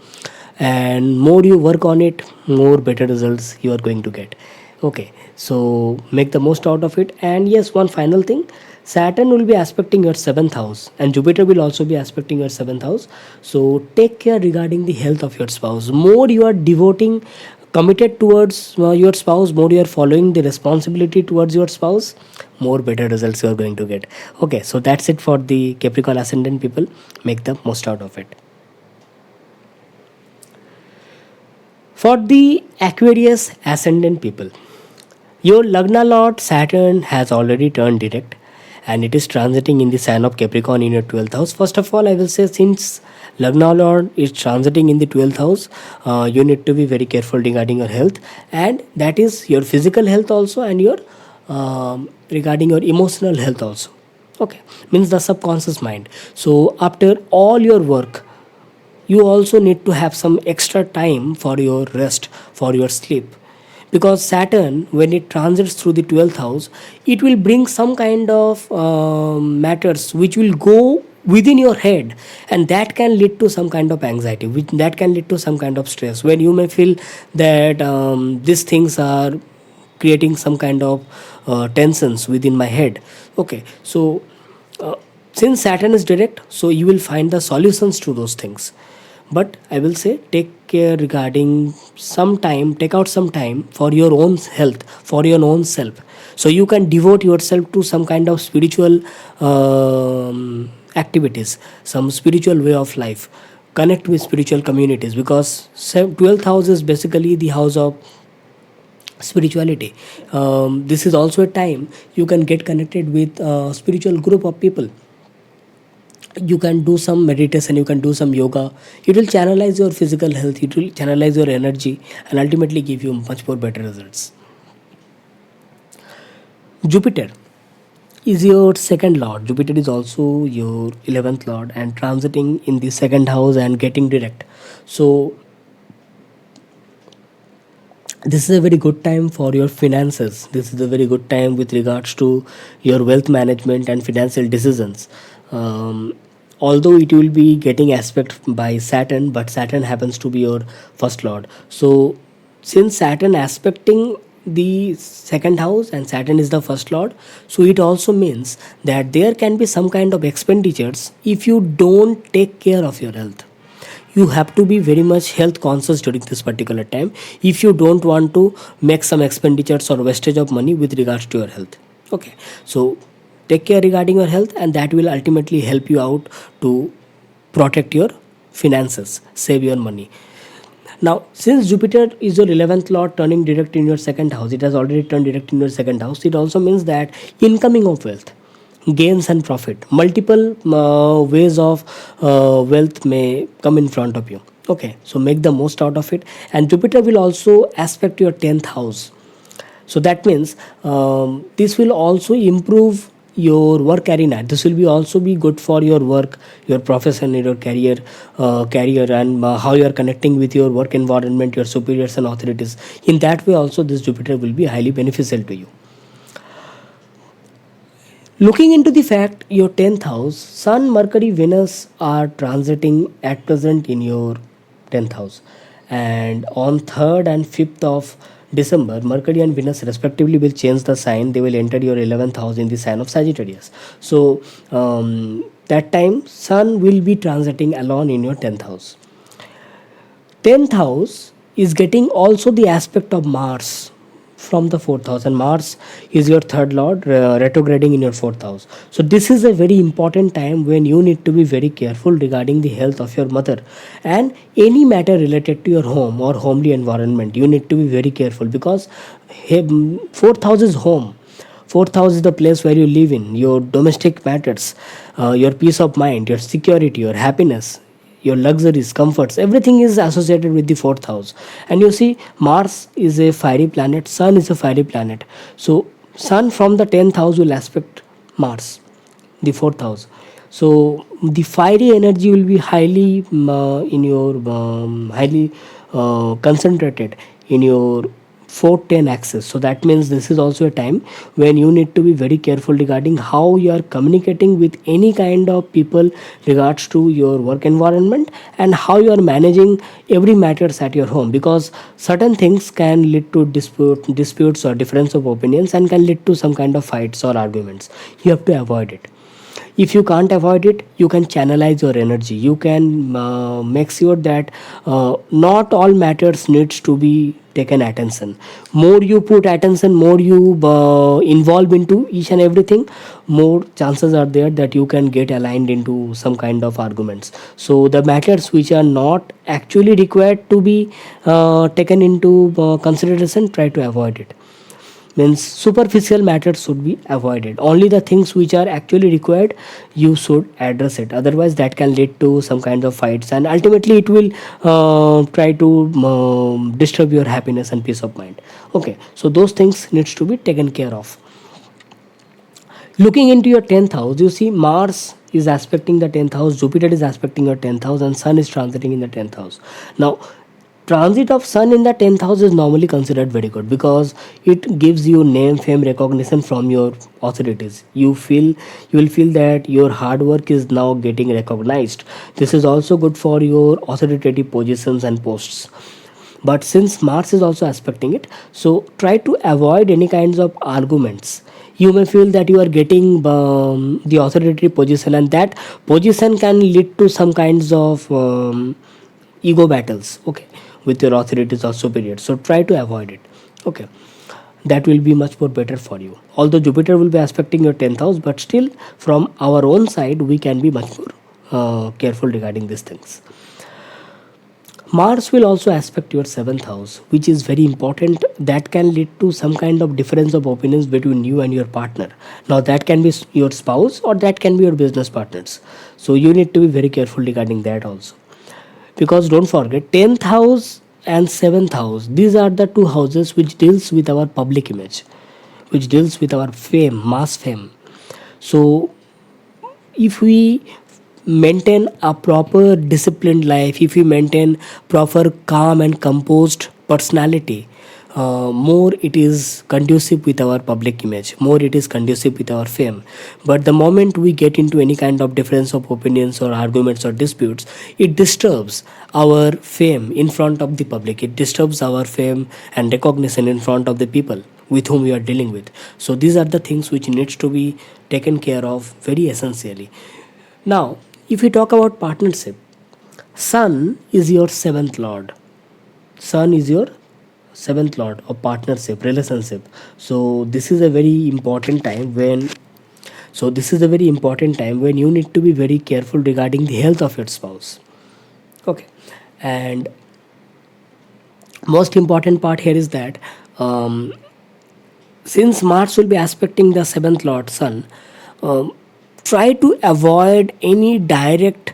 and more you work on it, more better results you are going to get. Okay, so make the most out of it. And yes, one final thing, Saturn will be aspecting your 7th house and Jupiter will also be aspecting your 7th house. So take care regarding the health of your spouse. More you are committed towards your spouse, more you are following the responsibility towards your spouse, more better results you are going to get. Okay, so that's it for the Capricorn ascendant people. Make the most out of it. For the Aquarius ascendant people, your Lagna Lord Saturn has already turned direct, and it is transiting in the sign of Capricorn in your 12th house. First of all, I will say, since Lagna Lord is transiting in the 12th house, you need to be very careful regarding your health, and that is your physical health also, and your regarding your emotional health also. Okay, means the subconscious mind. So after all your work, you also need to have some extra time for your rest, for your sleep, because Saturn, when it transits through the 12th house, it will bring some kind of matters which will go within your head, and that can lead to some kind of anxiety, which that can lead to some kind of stress, where you may feel that these things are creating some kind of tensions within my head. Okay, so uh, since Saturn is direct, so you will find the solutions to those things. But I will say, take care regarding some time, take out some time for your own health, for your own self, so you can devote yourself to some kind of spiritual activities, some spiritual way of life. Connect with spiritual communities, because 12th house is basically the house of spirituality. This is also a time you can get connected with a spiritual group of people. You can do some meditation, you can do some yoga. It will channelize your physical health, it will channelize your energy, and ultimately give you much more better results. Jupiter is your second lord. Jupiter is also your 11th lord, and transiting in the second house and getting direct. So this is a very good time for your finances. This is a very good time with regards to your wealth management and financial decisions. Although it will be getting aspect by Saturn, but Saturn happens to be your first lord. So since Saturn aspecting the second house and Saturn is the first lord, so it also means that there can be some kind of expenditures if you don't take care of your health. You have to be very much health conscious during this particular time if you don't want to make some expenditures or wastage of money with regards to your health. Okay, so take care regarding your health, and that will ultimately help you out to protect your finances, save your money. Now, since Jupiter is your 11th lord turning direct in your second house, it has already turned direct in your second house. It also means that incoming of wealth, gains and profit, multiple ways of wealth may come in front of you. Okay, so make the most out of it. And Jupiter will also aspect your 10th house. So that means this will also improve your work arena. This will be also be good for your work, your profession, your career, and how you are connecting with your work environment, your superiors and authorities. In that way also, this Jupiter will be highly beneficial to you. Looking into the fact, your 10th house, Sun, Mercury, Venus are transiting at present in your 10th house. And on 3rd and 5th of December, Mercury and Venus respectively will change the sign. They will enter your 11th house in the sign of Sagittarius. So, that time, Sun will be transiting alone in your 10th house. 10th house is getting also the aspect of Mars from the 4th house, and Mars is your third lord, retrograding in your 4th house. So this is a very important time when you need to be very careful regarding the health of your mother, and any matter related to your home or homely environment. You need to be very careful, because 4th house is home. 4th house is the place where you live in, your domestic matters, your peace of mind, your security, your happiness, your luxuries, comforts, everything is associated with the 4th house. And you see, Mars is a fiery planet, Sun is a fiery planet. So, Sun from the 10th house will aspect Mars, the 4th house. So, the fiery energy will be highly in your highly concentrated in your 410 axis. So that means this is also a time when you need to be very careful regarding how you are communicating with any kind of people regards to your work environment, and how you are managing every matters at your home, because certain things can lead to disputes or difference of opinions, and can lead to some kind of fights or arguments. You have to avoid it. If you can't avoid it, you can channelize your energy. You can make sure that not all matters needs to be taken attention. More you put attention, more you involve into each and everything, more chances are there that you can get aligned into some kind of arguments. So the matters which are not actually required to be taken into consideration, try to avoid it. Means superficial matters should be avoided. Only the things which are actually required, you should address it. Otherwise that can lead to some kind of fights, and ultimately it will try to disturb your happiness and peace of mind. Okay, so those things needs to be taken care of. Looking into your 10th house, you see Mars is aspecting the 10th house, Jupiter is aspecting your 10th house, and Sun is transiting in the 10th house. Now, transit of Sun in the 10th house is normally considered very good because it gives you name, fame, recognition from your authorities. You will feel that your hard work is now getting recognized. This is also good for your authoritative positions and posts. But since Mars is also aspecting it, so try to avoid any kinds of arguments. You may feel that you are getting the authoritative position, and that position can lead to some kinds of ego battles, okay, with your authorities or superiors. So try to avoid it, okay. That will be much more better for you. Although Jupiter will be aspecting your 10th house, but still from our own side we can be much more careful regarding these things. Mars will also aspect your 7th house, which is very important. That can lead to some kind of difference of opinions between you and your partner. Now, that can be your spouse or that can be your business partners. So, you need to be very careful regarding that also. Because don't forget, 10th house and 7th house, these are the two houses which deals with our public image, which deals with our fame, mass fame. So, if we maintain a proper disciplined life, if we maintain proper calm and composed personality, more it is conducive with our public image, more it is conducive with our fame. But the moment we get into any kind of difference of opinions or arguments or disputes, it disturbs our fame in front of the public, it disturbs our fame and recognition in front of the people with whom we are dealing with. So these are the things which needs to be taken care of very essentially. Now, if we talk about partnership, Sun is your seventh lord. Sun is your seventh lord of partnership, relationship. So this is a very important time when you need to be very careful regarding the health of your spouse. Okay, and most important part here is that since Mars will be aspecting the seventh lord Sun, um, try to avoid any direct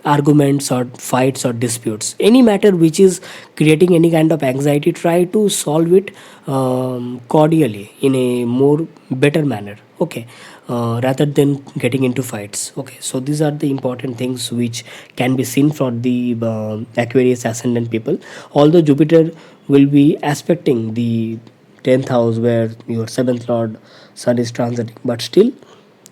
arguments or fights or disputes. Any matter which is creating any kind of anxiety, try to solve it cordially in a more better manner. Okay, rather than getting into fights. Okay, so these are the important things which can be seen for the Aquarius ascendant people. Although Jupiter will be aspecting the 10th house where your 7th lord Sun is transiting, but still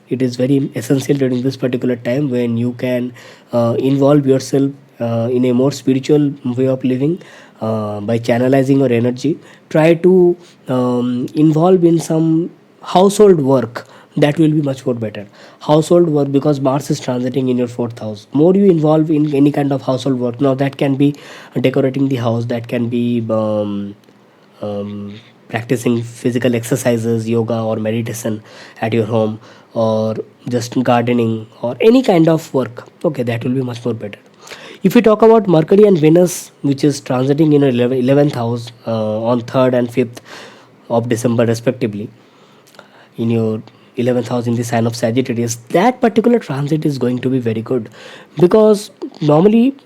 it is very essential during this particular time when you can involve yourself in a more spiritual way of living by channelizing your energy. Try to involve in some household work, that will be much more better. Household work, because Mars is transiting in your 4th house, more you involve in any kind of household work. Now that can be decorating the house, that can be practicing physical exercises, yoga or meditation at your home, or just gardening or any kind of work. Okay, that will be much more better. If we talk about Mercury and Venus, which is transiting in your 11th house on 3rd and 5th of December respectively, in your 11th house in the sign of Sagittarius, that particular transit is going to be very good, because normally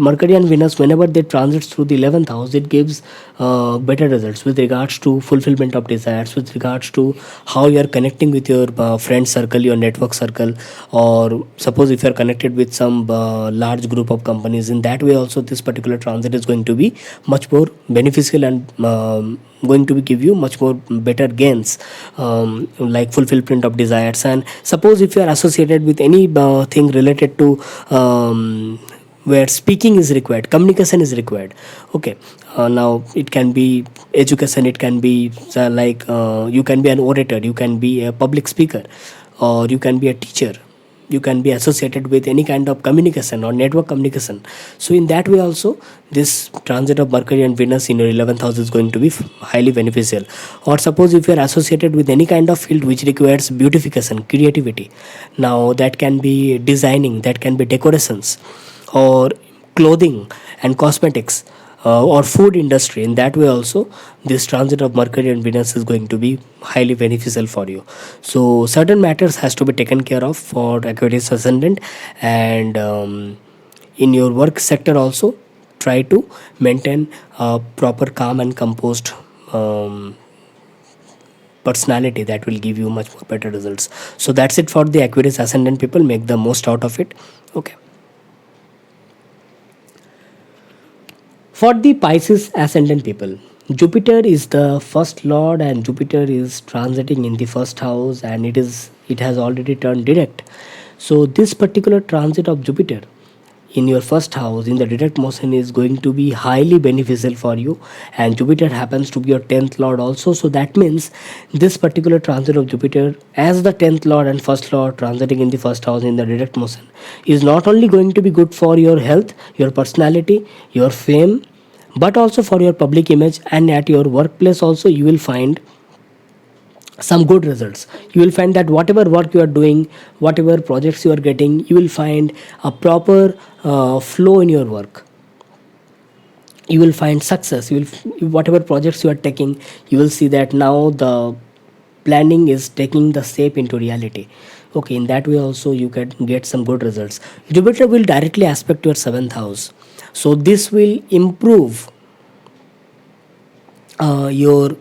Mercury and Venus, whenever they transit through the 11th house, it gives better results with regards to fulfillment of desires, with regards to how you are connecting with your friend circle, your network circle, or suppose if you are connected with some large group of companies. In that way, also this particular transit is going to be much more beneficial and going to give you much more better gains, like fulfillment of desires. And suppose if you are associated with any thing related to where speaking is required, communication is required. Okay, now it can be education, it can be you can be an orator, you can be a public speaker, or you can be a teacher, you can be associated with any kind of communication or network communication. So in that way also, this transit of Mercury and Venus in your 11th house is going to be highly beneficial. Or suppose if you are associated with any kind of field which requires beautification, creativity, now that can be designing, that can be decorations, or clothing and cosmetics, or food industry. In that way also, this transit of Mercury and Venus is going to be highly beneficial for you. So certain matters has to be taken care of for Aquarius ascendant. And in your work sector also, try to maintain a proper calm and composed personality. That will give you much more better results. So that's it for the Aquarius ascendant people. Make the most out of it. Okay. For the Pisces ascendant people, Jupiter is the first lord, and Jupiter is transiting in the first house, and it has already turned direct. So this particular transit of Jupiter in your first house in the direct motion is going to be highly beneficial for you. And Jupiter happens to be your 10th lord also. So that means this particular transit of Jupiter as the 10th lord and first lord transiting in the first house in the direct motion is not only going to be good for your health, your personality, your fame, but also for your public image. And at your workplace also, you will find some good results. You will find that whatever work you are doing, whatever projects you are getting, you will find a proper flow in your work. You will find success. Whatever projects you are taking, you will see that now the planning is taking the shape into reality. Okay, in that way also you can get some good results. Jupiter will directly aspect your 7th house, so this will improve your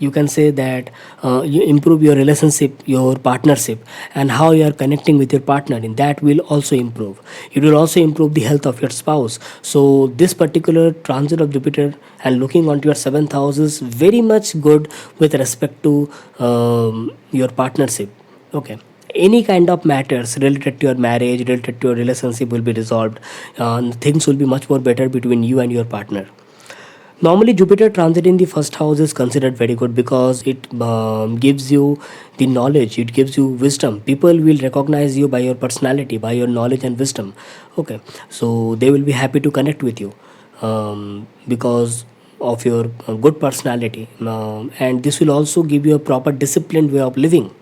you can say that you improve your relationship, your partnership, and how you are connecting with your partner. In that will also improve. It will also improve the health of your spouse. So this particular transit of Jupiter and looking onto your 7th house is very much good with respect to your partnership. Okay, any kind of matters related to your marriage, related to your relationship will be resolved. Things will be much more better between you and your partner. Normally, Jupiter transit in the first house is considered very good because it gives you the knowledge, it gives you wisdom. People will recognize you by your personality, by your knowledge and wisdom. Okay, so they will be happy to connect with you because of your good personality, and this will also give you a proper disciplined way of living.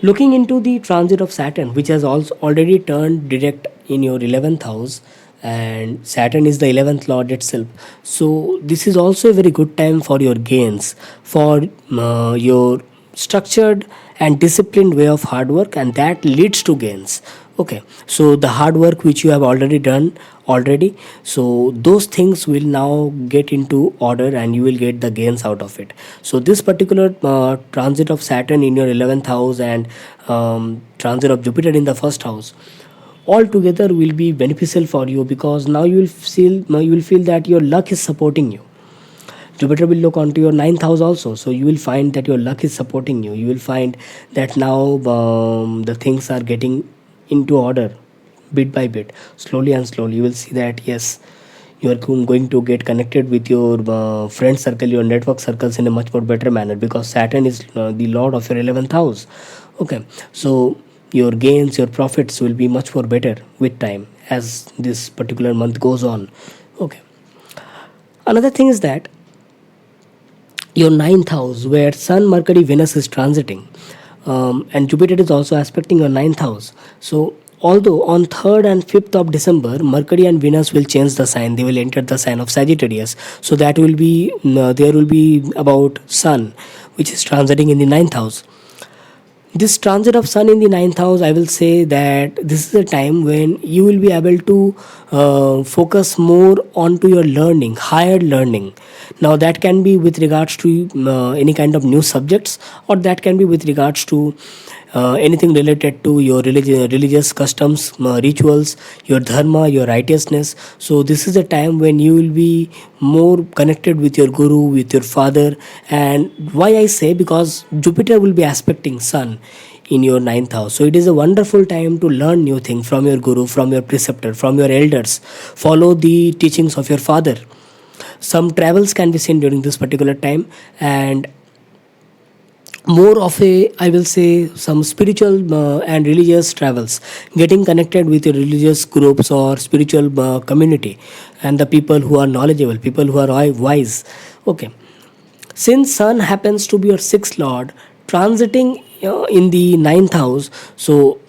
Looking into the transit of Saturn, which has also already turned direct in your 11th house, and Saturn is the 11th lord itself. So, this is also a very good time for your gains, for your structured and disciplined way of hard work, and that leads to gains. Okay, so the hard work which you have already done already, so those things will now get into order and you will get the gains out of it. So this particular transit of Saturn in your 11th house and transit of Jupiter in the first house altogether will be beneficial for you, because now you will feel that your luck is supporting you. Jupiter will look onto your 9th house also, so you will find that your luck is supporting you. You will find that now the things are getting into order bit by bit, slowly and slowly. You will see that yes, you are going to get connected with your friend circle, your network circles in a much more better manner, because Saturn is the lord of your 11th house. Okay, so your gains, your profits will be much more better with time as this particular month goes on. Okay, another thing is that your 9th house, where Sun, Mercury, Venus is transiting, and Jupiter is also aspecting your 9th house. So although on 3rd and 5th of December, Mercury and Venus will change the sign, they will enter the sign of Sagittarius. So that will be there will be about Sun, which is transiting in the 9th house. This transit of Sun in the 9th house, I will say that this is a time when you will be able to focus more onto your learning, higher learning. Now that can be with regards to any kind of new subjects, or that can be with regards to anything related to your religious customs, rituals, your dharma, your righteousness. So this is a time when you will be more connected with your guru, with your father. And why I say, because Jupiter will be aspecting Sun in your 9th house, so it is a wonderful time to learn new things from your guru, from your preceptor, from your elders. Follow the teachings of your father. Some travels can be seen during this particular time, and more of a, I will say, some spiritual and religious travels, getting connected with your religious groups or spiritual community, and the people who are knowledgeable, people who are wise. Okay, since Sun happens to be your 6th lord transiting in the 9th house, so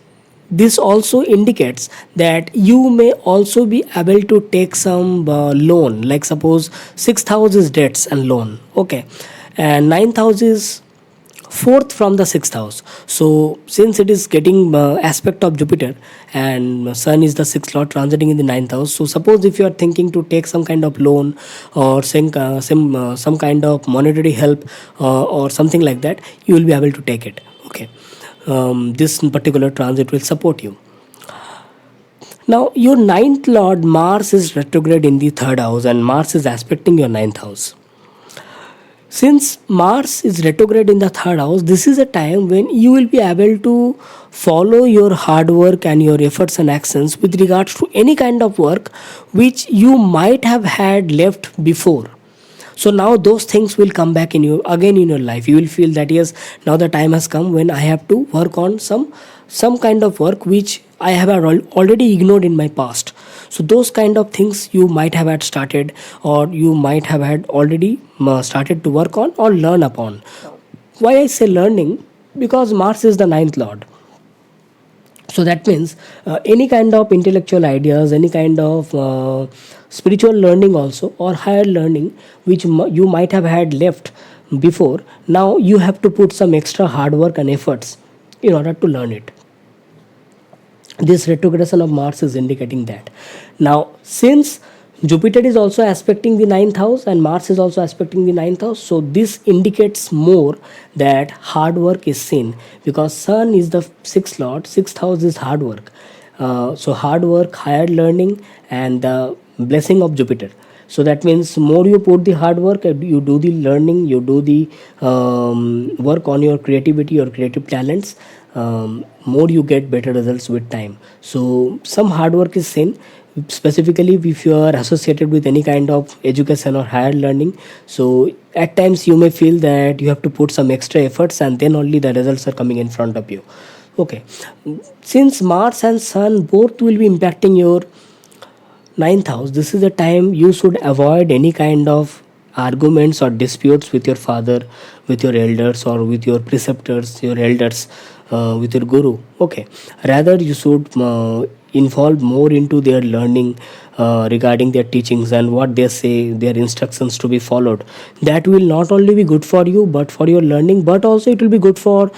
this also indicates that you may also be able to take some loan, like suppose 6th house is debts and loan, okay, and 9th house is fourth from the 6th house. So since it is getting aspect of Jupiter and Sun is the 6th lord transiting in the 9th house, so suppose if you are thinking to take some kind of loan or some kind of monetary help or something like that, you will be able to take it, okay. This particular transit will support you. Now your 9th lord Mars is retrograde in the 3rd house and Mars is aspecting your 9th house. Since Mars is retrograde in the 3rd house, this is a time when you will be able to follow your hard work and your efforts and actions with regards to any kind of work which you might have had left before. So now those things will come back in you again in your life. You will feel that yes, now the time has come when I have to work on some kind of work which I have already ignored in my past. So those kind of things you might have had started, or you might have had already started to work on or learn upon. Why I say learning? Because Mars is the 9th lord. So that means any kind of intellectual ideas, any kind of spiritual learning also, or higher learning which you might have had left before, now you have to put some extra hard work and efforts in order to learn it. This retrogression of Mars is indicating that. Now since Jupiter is also aspecting the 9th house and Mars is also aspecting the 9th house, so this indicates more that hard work is seen, because Sun is the 6th lord, 6th house is hard work. So hard work, higher learning, and the blessing of Jupiter. So that means more you put the hard work, you do the learning, you do the work on your creativity or creative talents, more you get better results with time. So some hard work is seen, specifically if you are associated with any kind of education or higher learning. So at times you may feel that you have to put some extra efforts and then only the results are coming in front of you, okay. Since Mars and Sun both will be impacting your 9th house, this is a time you should avoid any kind of arguments or disputes with your father, with your elders, or with your preceptors, your elders, with your guru, okay. Rather you should involve more into their learning regarding their teachings and what they say, their instructions to be followed. That will not only be good for you but for your learning, but also it will be good for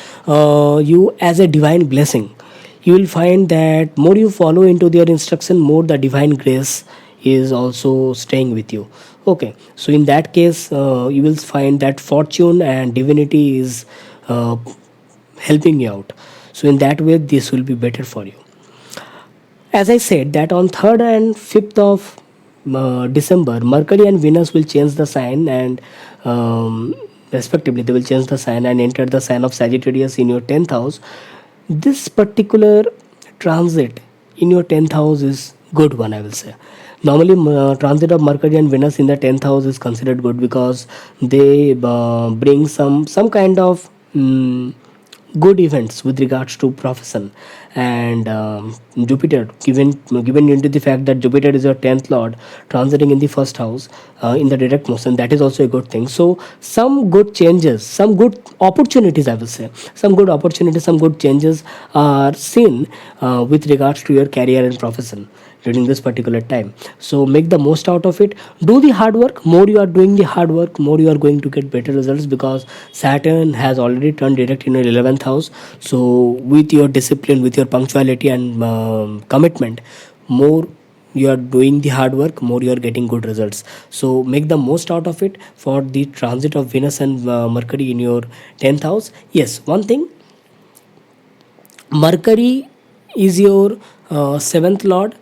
you as a divine blessing. You will find that more you follow into their instruction, more the divine grace is also staying with you, okay. So in that case you will find that fortune and divinity is helping you out. So in that way this will be better for you. As I said that on 3rd and 5th of December, Mercury and Venus will change the sign, and respectively they will change the sign and enter the sign of Sagittarius in your 10th house. This particular transit in your 10th house is good one, I will say. Normally transit of Mercury and Venus in the 10th house is considered good because they bring some kind of good events with regards to profession. And Jupiter, given into the fact that Jupiter is your 10th lord transiting in the 1st house in the direct motion, that is also a good thing. So some good changes, some good opportunities, I will say, some good opportunities, some good changes are seen with regards to your career and profession during this particular time. So make the most out of it. Do the hard work. More you are doing the hard work, more you are going to get better results, because Saturn has already turned direct in your 11th house. So with your discipline, with your punctuality and commitment, more you are doing the hard work, more you are getting good results. So make the most out of it for the transit of Venus and Mercury in your 10th house. Yes, one thing, Mercury is your 7th lord,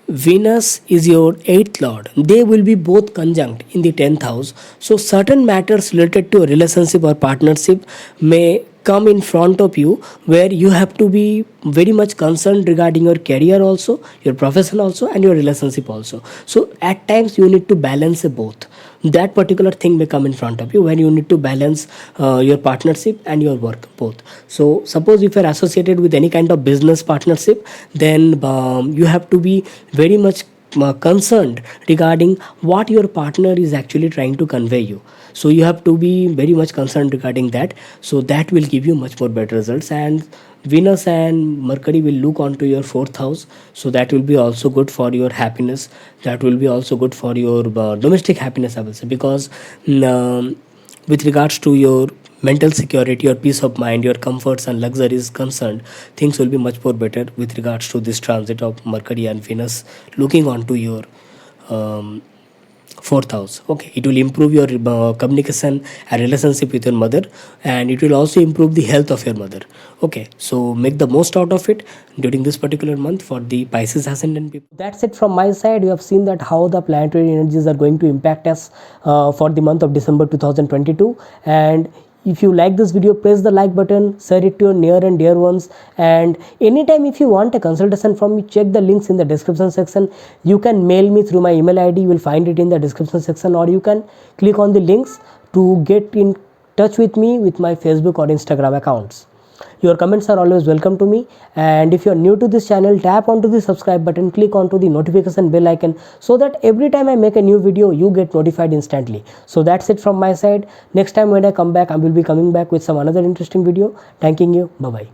Venus is your 8th lord. They will be both conjunct in the 10th house. So certain matters related to a relationship or partnership may come in front of you, where you have to be very much concerned regarding your career also, your profession also, and your relationship also. So at times you need to balance both. That particular thing may come in front of you when you need to balance your partnership and your work both. So suppose if you are associated with any kind of business partnership, then you have to be very much concerned regarding what your partner is actually trying to convey you. So you have to be very much concerned regarding that. So that will give you much more better results, and Venus and Mercury will look onto your fourth house, so that will be also good for your happiness. That will be also good for your domestic happiness, I will say, because with regards to your mental security, your peace of mind, your comforts and luxuries concerned, things will be much more better with regards to this transit of Mercury and Venus looking onto your um, fourth house. Okay, it will improve your communication and relationship with your mother, and it will also improve the health of your mother. Okay, so make the most out of it during this particular month for the Pisces ascendant people. That's it from my side. You have seen that how the planetary energies are going to impact us for the month of December 2022. And if you like this video, press the like button, share it to your near and dear ones, and anytime if you want a consultation from me, check the links in the description section. You can mail me through my email ID, you will find it in the description section, or you can click on the links to get in touch with me with my Facebook or Instagram accounts. Your comments are always welcome to me, and if you are new to this channel, tap onto the subscribe button, click onto the notification bell icon, so that every time I make a new video you get notified instantly. So that's it from my side. Next time when I come back, I will be coming back with some another interesting video. Thanking you. Bye bye.